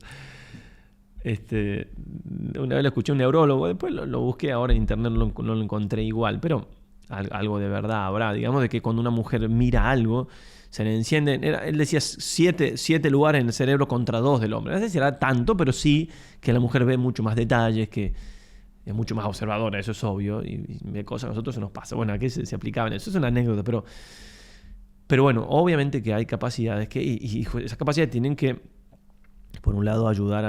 Speaker 1: Una vez lo escuché a un neurólogo, después lo busqué ahora en internet, no lo encontré igual, pero algo de verdad habrá, digamos, de que cuando una mujer mira algo, se le encienden, él decía 7 lugares en el cerebro contra 2 del hombre. No sé si era tanto, pero sí que la mujer ve mucho más detalles, que es mucho más observadora, eso es obvio, y ve cosas que a nosotros se nos pasa. Bueno, aquí se aplicaban, eso es una anécdota, pero bueno, obviamente que hay capacidades y esas capacidades tienen que, por un lado, ayudar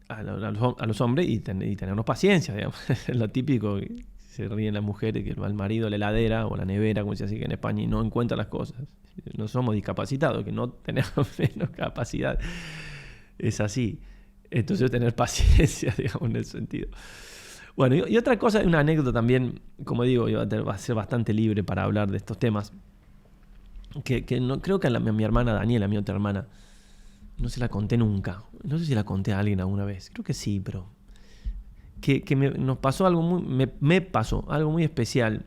Speaker 1: a los hombres y tenernos paciencia, digamos. Es lo típico, se ríen las mujeres, que va el marido a la heladera o la nevera, como se dice así que en España, y no encuentra las cosas. No somos discapacitados, que no tenemos menos capacidad. Es así. Entonces, tener paciencia, digamos, en ese sentido. Bueno, y otra cosa, una anécdota también, como digo, va a ser bastante libre para hablar de estos temas. Que no creo que mi hermana Daniela, mi otra hermana, no se la conté nunca. No sé si la conté a alguien alguna vez. Creo que sí, pero... nos pasó algo me pasó algo muy especial.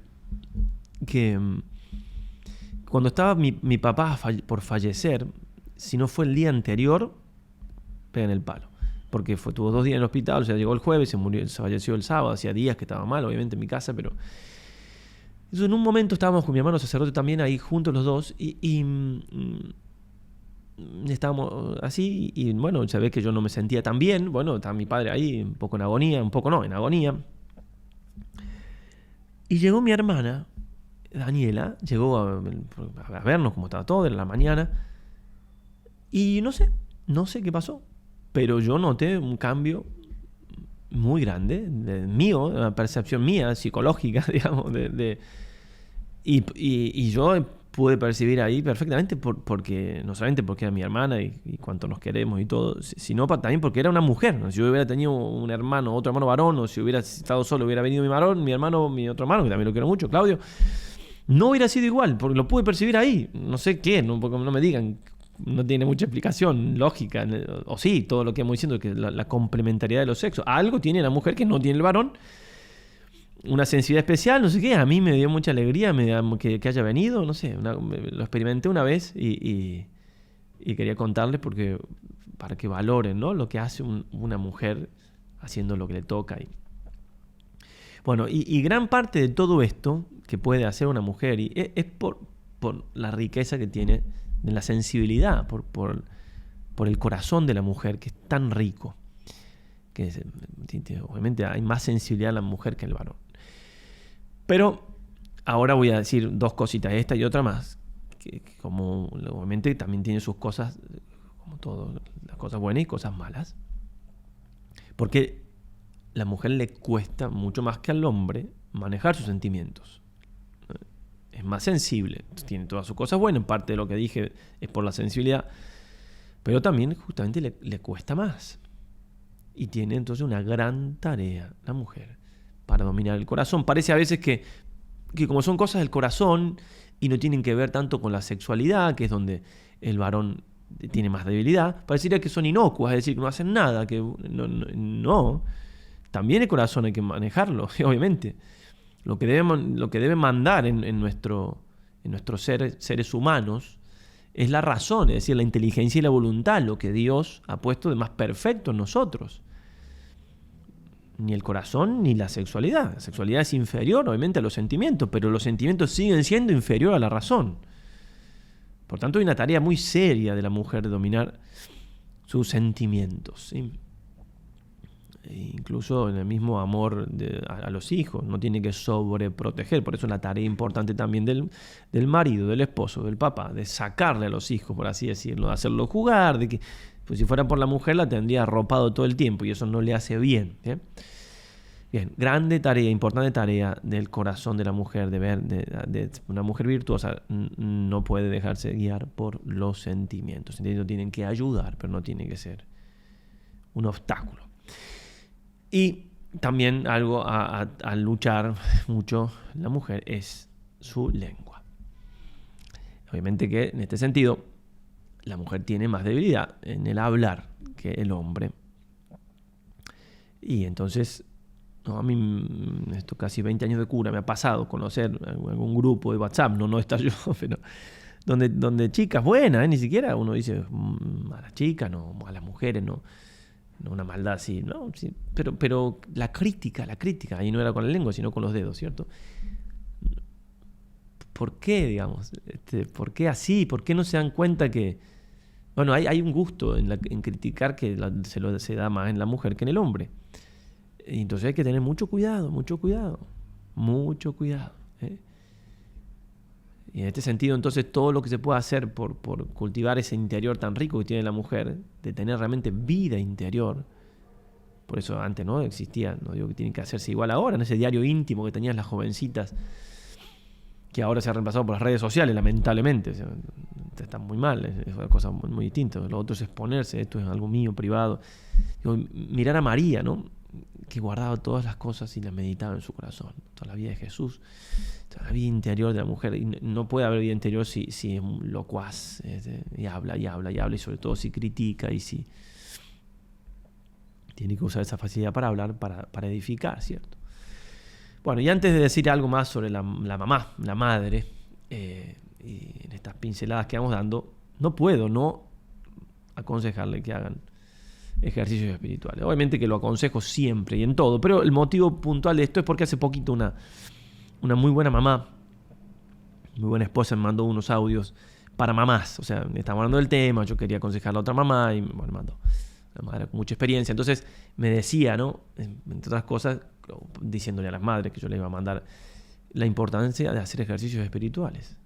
Speaker 1: Que cuando estaba mi papá por fallecer, si no fue el día anterior, pegan el palo. Porque tuvo 2 días en el hospital, o sea, llegó el jueves, se falleció el sábado, hacía días que estaba mal, obviamente en mi casa, pero... Entonces, en un momento estábamos con mi hermano sacerdote también ahí juntos los dos y estábamos así y bueno, se ve que yo no me sentía tan bien. Bueno, estaba mi padre ahí un poco en agonía, un poco no, en agonía. Y llegó mi hermana, Daniela, llegó a vernos como estaba todo, era la mañana. Y no sé qué pasó, pero yo noté un cambio muy grande, mío, una percepción mía, psicológica, digamos, y yo pude percibir ahí perfectamente porque no solamente porque era mi hermana y cuánto nos queremos y todo, sino también porque era una mujer. Si yo hubiera tenido un hermano, otro hermano varón, o si hubiera estado solo, hubiera venido mi hermano, mi otro hermano, que también lo quiero mucho, Claudio, no hubiera sido igual, porque lo pude percibir ahí. No sé qué, porque no me digan, no tiene mucha explicación lógica, o sí, todo lo que hemos diciendo, que la complementariedad de los sexos. Algo tiene la mujer que no tiene el varón, una sensibilidad especial, no sé qué. A mí me dio mucha alegría que haya venido, no sé, lo experimenté una vez y quería contarles para que valoren, ¿no?, lo que hace una mujer haciendo lo que le toca. Bueno, y gran parte de todo esto que puede hacer una mujer es por la riqueza que tiene, de la sensibilidad, por el corazón de la mujer, que es tan rico. Obviamente hay más sensibilidad en la mujer que en el varón. Pero ahora voy a decir 2 cositas, esta y otra más, que como obviamente también tiene sus cosas, como todo, las cosas buenas y cosas malas. Porque a la mujer le cuesta mucho más que al hombre manejar sus sentimientos. Es más sensible, tiene todas sus cosas buenas, en parte de lo que dije es por la sensibilidad, pero también justamente le cuesta más. Y tiene entonces una gran tarea la mujer para dominar el corazón. Parece a veces que como son cosas del corazón y no tienen que ver tanto con la sexualidad, que es donde el varón tiene más debilidad, parecería que son inocuas, es decir, que no hacen nada, que no. También el corazón hay que manejarlo, obviamente. Lo que debe mandar en nuestros seres humanos es la razón, es decir, la inteligencia y la voluntad, lo que Dios ha puesto de más perfecto en nosotros. Ni el corazón ni la sexualidad. La sexualidad es inferior, obviamente, a los sentimientos, pero los sentimientos siguen siendo inferior a la razón. Por tanto, hay una tarea muy seria de la mujer de dominar sus sentimientos, ¿sí? Incluso en el mismo amor a los hijos, no tiene que sobreproteger. Por eso es una tarea importante también del marido, del esposo, del papá, de sacarle a los hijos, por así decirlo, de hacerlo jugar, de que pues si fuera por la mujer la tendría arropado todo el tiempo y eso no le hace bien, ¿eh? Bien, grande tarea, importante tarea del corazón de la mujer, de una mujer virtuosa no puede dejarse guiar por los sentimientos. Entonces, tienen que ayudar, pero no tienen que ser un obstáculo. Y también algo a luchar mucho la mujer es su lengua. Obviamente que en este sentido la mujer tiene más debilidad en el hablar que el hombre. Y entonces, a mí, estos casi 20 años de cura, me ha pasado conocer algún grupo de WhatsApp, no está yo, pero donde chicas buenas, ni siquiera uno dice a las chicas, no, a las mujeres, no una maldad así, ¿no? Sí, pero la crítica, ahí no era con la lengua, sino con los dedos, ¿cierto? ¿Por qué, digamos? ¿Por qué así? ¿Por qué no se dan cuenta que... Bueno, hay un gusto en criticar que se da más en la mujer que en el hombre. Y entonces hay que tener mucho cuidado, ¿eh? Y en este sentido, entonces, todo lo que se puede hacer por cultivar ese interior tan rico que tiene la mujer, de tener realmente vida interior. Por eso antes no existía, no digo que tiene que hacerse igual ahora, en ese diario íntimo que tenían las jovencitas, que ahora se ha reemplazado por las redes sociales, lamentablemente. O sea, está muy mal, es una cosa muy, muy distinta. Lo otro es exponerse, esto es algo mío, privado. Digo, mirar a María, ¿no? que guardaba todas las cosas y las meditaba en su corazón. Toda la vida de Jesús, toda la vida interior de la mujer. Y no puede haber vida interior si es locuaz, y habla, y sobre todo si critica y si tiene que usar esa facilidad para hablar, para edificar, ¿cierto? Bueno, y antes de decir algo más sobre la mamá, la madre, y en estas pinceladas que vamos dando, no puedo no aconsejarle que hagan ejercicios espirituales. Obviamente que lo aconsejo siempre y en todo, pero el motivo puntual de esto es porque hace poquito una muy buena mamá, muy buena esposa, me mandó unos audios para mamás. O sea, me estaba hablando del tema, yo quería aconsejarle a otra mamá y bueno, me mandó una madre con mucha experiencia. Entonces me decía, ¿no?, entre otras cosas, diciéndole a las madres que yo le iba a mandar la importancia de hacer ejercicios espirituales.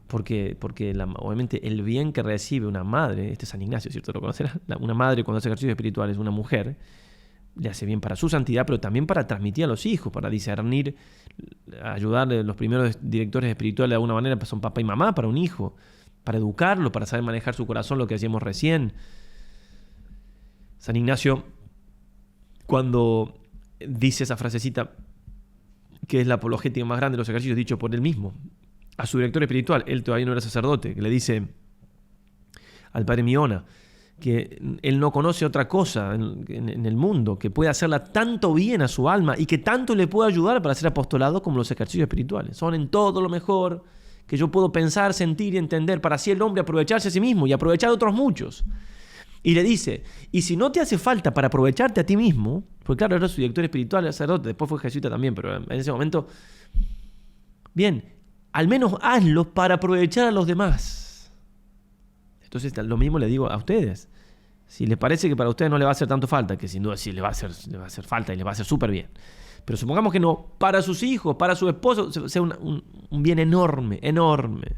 Speaker 1: Porque obviamente el bien que recibe una madre, este es San Ignacio, ¿cierto? Lo conocerás. Una madre cuando hace ejercicios espirituales, una mujer, le hace bien para su santidad, pero también para transmitir a los hijos, para discernir, ayudarle. Los primeros directores espirituales de alguna manera son papá y mamá para un hijo, para educarlo, para saber manejar su corazón, lo que decíamos recién. San Ignacio, cuando dice esa frasecita, que es la apologética más grande de los ejercicios, dicho por él mismo, a su director espiritual, él todavía no era sacerdote, que le dice al padre Miona que él no conoce otra cosa en el mundo que pueda hacerla tanto bien a su alma y que tanto le pueda ayudar para ser apostolado como los ejercicios espirituales. Son en todo lo mejor que yo puedo pensar, sentir y entender para así el hombre aprovecharse a sí mismo y aprovechar a otros muchos. Y le dice, y si no te hace falta para aprovecharte a ti mismo, porque claro, era su director espiritual, el sacerdote, después fue jesuita también, pero en ese momento, bien, al menos hazlo para aprovechar a los demás. Entonces lo mismo le digo a ustedes. Si les parece que para ustedes no le va a hacer tanto falta, que sin duda sí le va a hacer falta y le va a hacer súper bien, pero supongamos que no, para sus hijos, para su esposo, sea un bien enorme, enorme.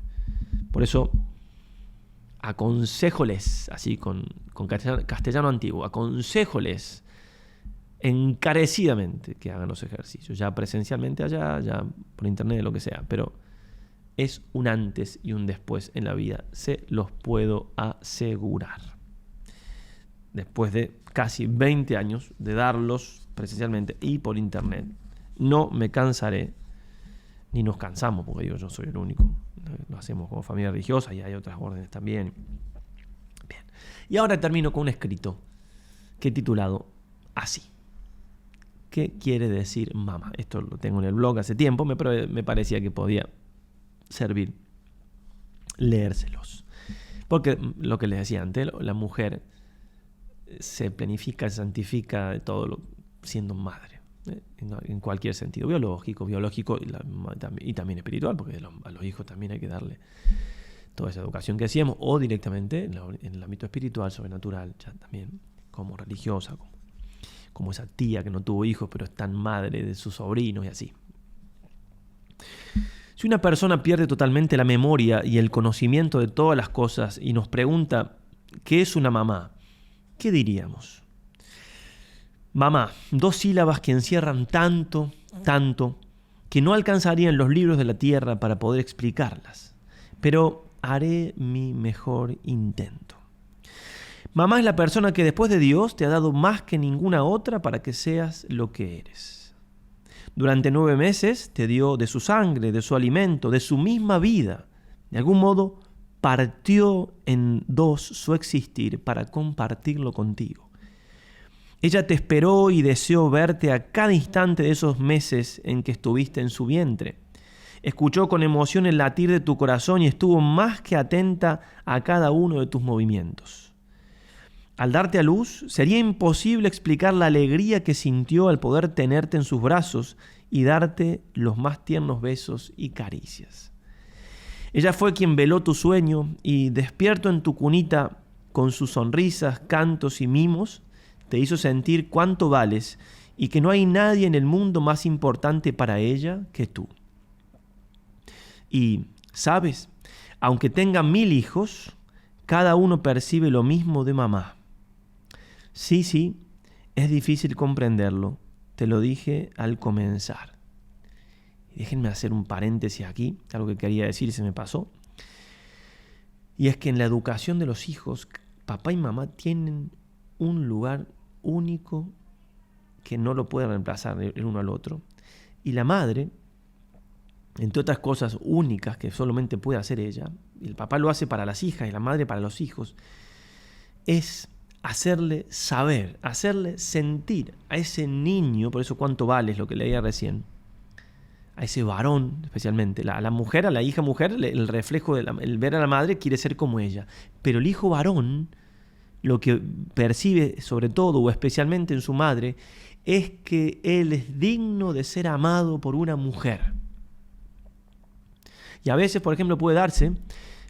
Speaker 1: Por eso aconséjoles, así con castellano antiguo, aconséjoles encarecidamente que hagan los ejercicios, ya presencialmente allá, ya por internet, lo que sea, pero es un antes y un después en la vida, se los puedo asegurar. Después de casi 20 años de darlos presencialmente y por internet, no me cansaré, ni nos cansamos, porque digo, yo soy el único. Lo hacemos como familia religiosa y hay otras órdenes también. Bien. Y ahora termino con un escrito que he titulado así. ¿Qué quiere decir mamá? Esto lo tengo en el blog hace tiempo, pero me parecía que podía servir leérselos. Porque lo que les decía antes, la mujer se planifica, se santifica de todo siendo madre, en cualquier sentido, biológico y también espiritual, porque a los hijos también hay que darle toda esa educación que hacíamos, o directamente en el ámbito espiritual, sobrenatural, ya también como religiosa, como esa tía que no tuvo hijos pero es tan madre de sus sobrinos y así. Si una persona pierde totalmente la memoria y el conocimiento de todas las cosas y nos pregunta ¿qué es una mamá?, ¿qué diríamos? Mamá, 2 sílabas que encierran tanto, que no alcanzarían los libros de la tierra para poder explicarlas. Pero haré mi mejor intento. Mamá es la persona que después de Dios te ha dado más que ninguna otra para que seas lo que eres. Durante 9 meses te dio de su sangre, de su alimento, de su misma vida. De algún modo partió en 2 su existir para compartirlo contigo. Ella te esperó y deseó verte a cada instante de esos meses en que estuviste en su vientre. Escuchó con emoción el latir de tu corazón y estuvo más que atenta a cada uno de tus movimientos. Al darte a luz, sería imposible explicar la alegría que sintió al poder tenerte en sus brazos y darte los más tiernos besos y caricias. Ella fue quien veló tu sueño y, despierto en tu cunita, con sus sonrisas, cantos y mimos, te hizo sentir cuánto vales y que no hay nadie en el mundo más importante para ella que tú. Y, ¿sabes? Aunque tenga 1000 hijos, cada uno percibe lo mismo de mamá. Sí, es difícil comprenderlo, te lo dije al comenzar. Déjenme hacer un paréntesis aquí, algo que quería decir y se me pasó. Y es que en la educación de los hijos, papá y mamá tienen un lugar único que no lo puede reemplazar el uno al otro. Y la madre, entre otras cosas únicas que solamente puede hacer ella, y el papá lo hace para las hijas y la madre para los hijos, es hacerle saber, hacerle sentir a ese niño, por eso cuánto vale es lo que leía recién, a ese varón especialmente, a la mujer, a la hija mujer, el reflejo, el ver a la madre quiere ser como ella, pero el hijo varón lo que percibe sobre todo o especialmente en su madre es que él es digno de ser amado por una mujer. Y a veces, por ejemplo, puede darse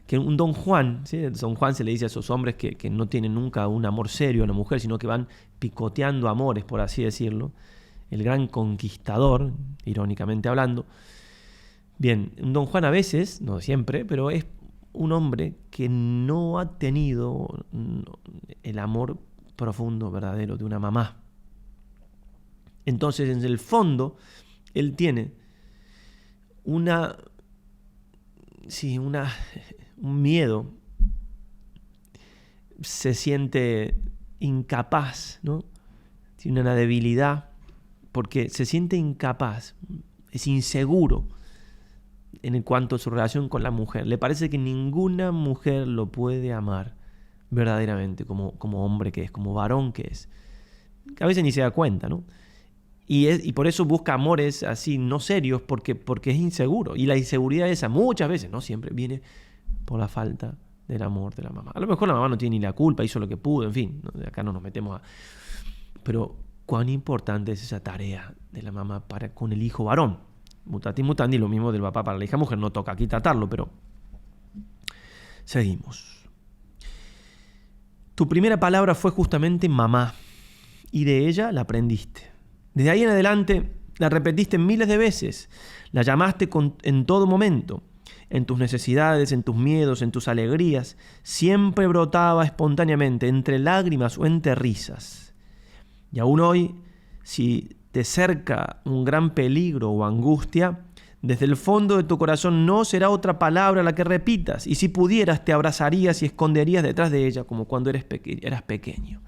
Speaker 1: que un Don Juan, ¿sí? Don Juan se le dice a esos hombres que no tienen nunca un amor serio a una mujer, sino que van picoteando amores, por así decirlo. El gran conquistador, irónicamente hablando. Bien, un Don Juan a veces, no siempre, pero es un hombre que no ha tenido el amor profundo, verdadero de una mamá. Entonces, en el fondo, él tiene un miedo, se siente incapaz, ¿no? Tiene una debilidad porque se siente incapaz, es inseguro en cuanto a su relación con la mujer. Le parece que ninguna mujer lo puede amar verdaderamente como hombre que es, como varón que es. A veces ni se da cuenta, ¿no? Y por eso busca amores así no serios porque es inseguro. Y la inseguridad esa muchas veces, no siempre, viene por la falta del amor de la mamá. A lo mejor la mamá no tiene ni la culpa, hizo lo que pudo, en fin, ¿no? De acá no nos metemos a... Pero cuán importante es esa tarea de la mamá con el hijo varón. Mutatis mutandi, lo mismo del papá para la hija mujer. No toca aquí tratarlo, pero seguimos. Tu primera palabra fue justamente mamá y de ella la aprendiste. Desde ahí en adelante la repetiste miles de veces, la llamaste en todo momento, en tus necesidades, en tus miedos, en tus alegrías, siempre brotaba espontáneamente, entre lágrimas o entre risas. Y aún hoy, si te cerca un gran peligro o angustia, desde el fondo de tu corazón no será otra palabra la que repitas, y si pudieras te abrazarías y esconderías detrás de ella como cuando eras pequeño.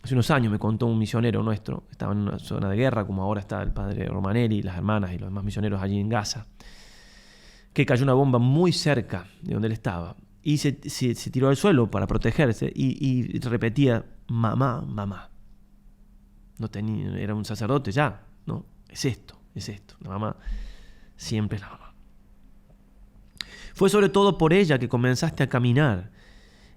Speaker 1: Hace unos años me contó un misionero nuestro, estaba en una zona de guerra, como ahora está el padre Romanelli, las hermanas y los demás misioneros allí en Gaza, que cayó una bomba muy cerca de donde él estaba y se tiró al suelo para protegerse y repetía, mamá, mamá. No tenía, era un sacerdote ya, ¿no? Es esto, la mamá siempre es la mamá. Fue sobre todo por ella que comenzaste a caminar.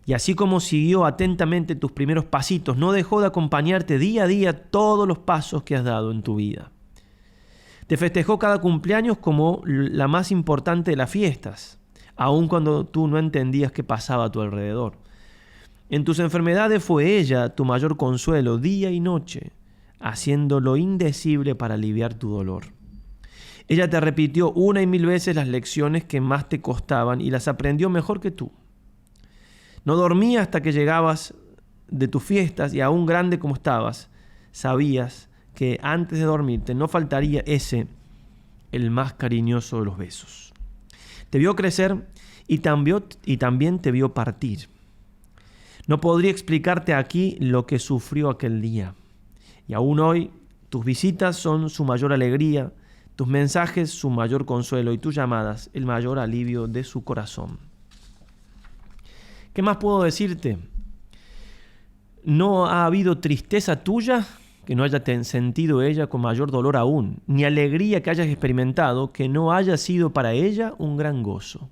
Speaker 1: Y así como siguió atentamente tus primeros pasitos, no dejó de acompañarte día a día todos los pasos que has dado en tu vida. Te festejó cada cumpleaños como la más importante de las fiestas, aun cuando tú no entendías qué pasaba a tu alrededor. En tus enfermedades fue ella tu mayor consuelo día y noche, haciendo lo indecible para aliviar tu dolor. Ella te repitió 1 y 1000 veces las lecciones que más te costaban y las aprendió mejor que tú. No dormía hasta que llegabas de tus fiestas y aún grande como estabas, sabías que antes de dormirte no faltaría el más cariñoso de los besos. Te vio crecer y también te vio partir. No podría explicarte aquí lo que sufrió aquel día. Y aún hoy tus visitas son su mayor alegría, tus mensajes su mayor consuelo y tus llamadas el mayor alivio de su corazón. ¿Qué más puedo decirte? No ha habido tristeza tuya que no haya sentido ella con mayor dolor aún, ni alegría que hayas experimentado que no haya sido para ella un gran gozo.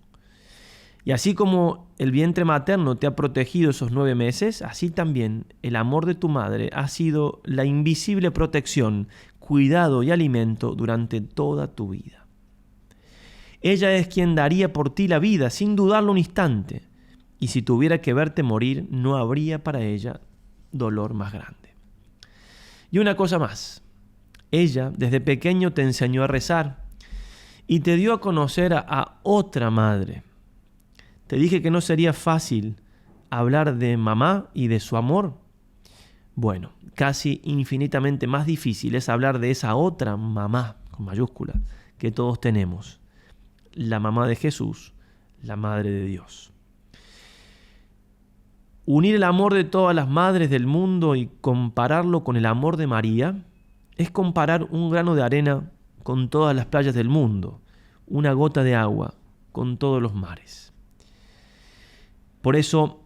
Speaker 1: Y así como el vientre materno te ha protegido esos 9 meses, así también el amor de tu madre ha sido la invisible protección, cuidado y alimento durante toda tu vida. Ella es quien daría por ti la vida sin dudarlo un instante. Y si tuviera que verte morir, no habría para ella dolor más grande. Y una cosa más, ella desde pequeño te enseñó a rezar y te dio a conocer a otra madre. Te dije que no sería fácil hablar de mamá y de su amor. Bueno, casi infinitamente más difícil es hablar de esa otra mamá, con mayúsculas, que todos tenemos. La mamá de Jesús, la Madre de Dios. unir el amor de todas las madres del mundo y compararlo con el amor de María es comparar un grano de arena con todas las playas del mundo, una gota de agua con todos los mares. Por eso,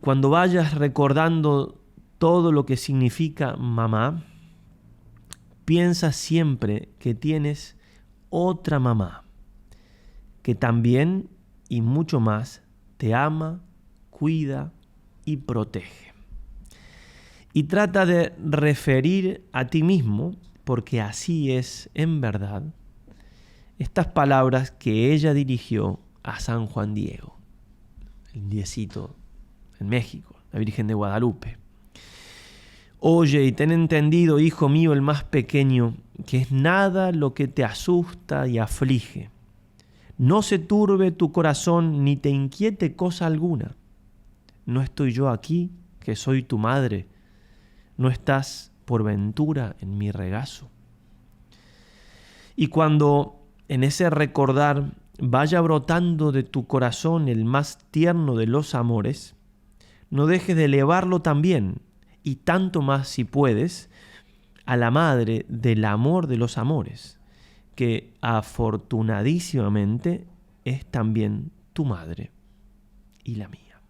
Speaker 1: cuando vayas recordando todo lo que significa mamá, piensa siempre que tienes otra mamá, que también y mucho más te ama, cuida y protege. Y trata de referir a ti mismo, porque así es en verdad, estas palabras que ella dirigió a San Juan Diego, el diecito en México, la Virgen de Guadalupe. Oye y ten entendido, hijo mío el más pequeño, que es nada lo que te asusta y aflige. No se turbe tu corazón ni te inquiete cosa alguna. ¿No estoy yo aquí, que soy tu madre? ¿No estás por ventura en mi regazo? Y cuando en ese recordar vaya brotando de tu corazón el más tierno de los amores, no dejes de elevarlo también, y tanto más si puedes, a la madre del amor de los amores, que afortunadísimamente es también tu madre y la mía.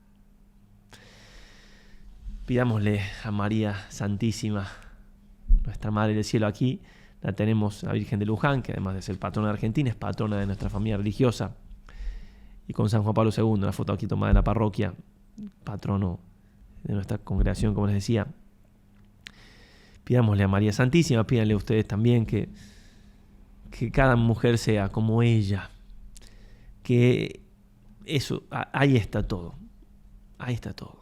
Speaker 1: Pidámosle a María Santísima, nuestra Madre del Cielo. Aquí la tenemos a la Virgen de Luján, que además de ser patrona de Argentina, es patrona de nuestra familia religiosa. Y con San Juan Pablo II, una foto aquí tomada en la parroquia, patrono de nuestra congregación, como les decía. Pidámosle a María Santísima, pídanle a ustedes también que cada mujer sea como ella. Que eso, ahí está todo. Ahí está todo.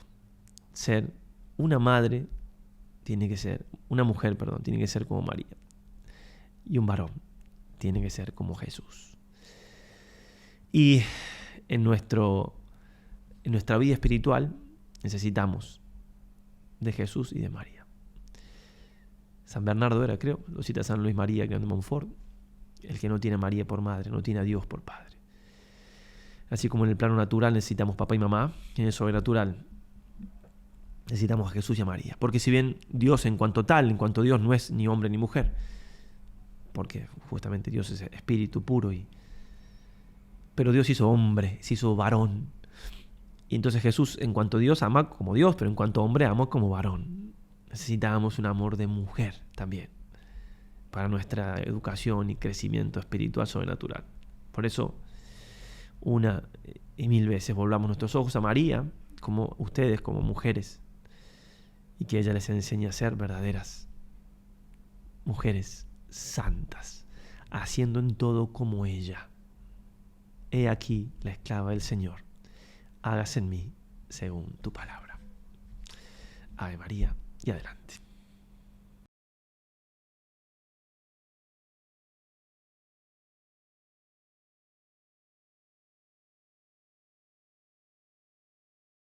Speaker 1: Ser una madre tiene que ser, una mujer, perdón, tiene que ser como María. Y un varón tiene que ser como Jesús. Y en nuestra vida espiritual necesitamos de Jesús y de María. San Bernardo era, creo, lo cita San Luis María, que es de Montfort, el que no tiene a María por madre, no tiene a Dios por padre. Así como en el plano natural necesitamos papá y mamá, en el sobrenatural necesitamos a Jesús y a María. Porque si bien Dios en cuanto tal, en cuanto Dios no es ni hombre ni mujer, porque justamente Dios es espíritu puro, pero Dios hizo hombre, se hizo varón. Y entonces Jesús en cuanto Dios ama como Dios, pero en cuanto hombre ama como varón. Necesitábamos un amor de mujer también para nuestra educación y crecimiento espiritual sobrenatural. Por eso, una y mil veces volvamos nuestros ojos a María, como ustedes, como mujeres, y que ella les enseñe a ser verdaderas mujeres santas, haciendo en todo como ella. He aquí la esclava del Señor, hágase en mí según tu palabra. Ave María, y adelante.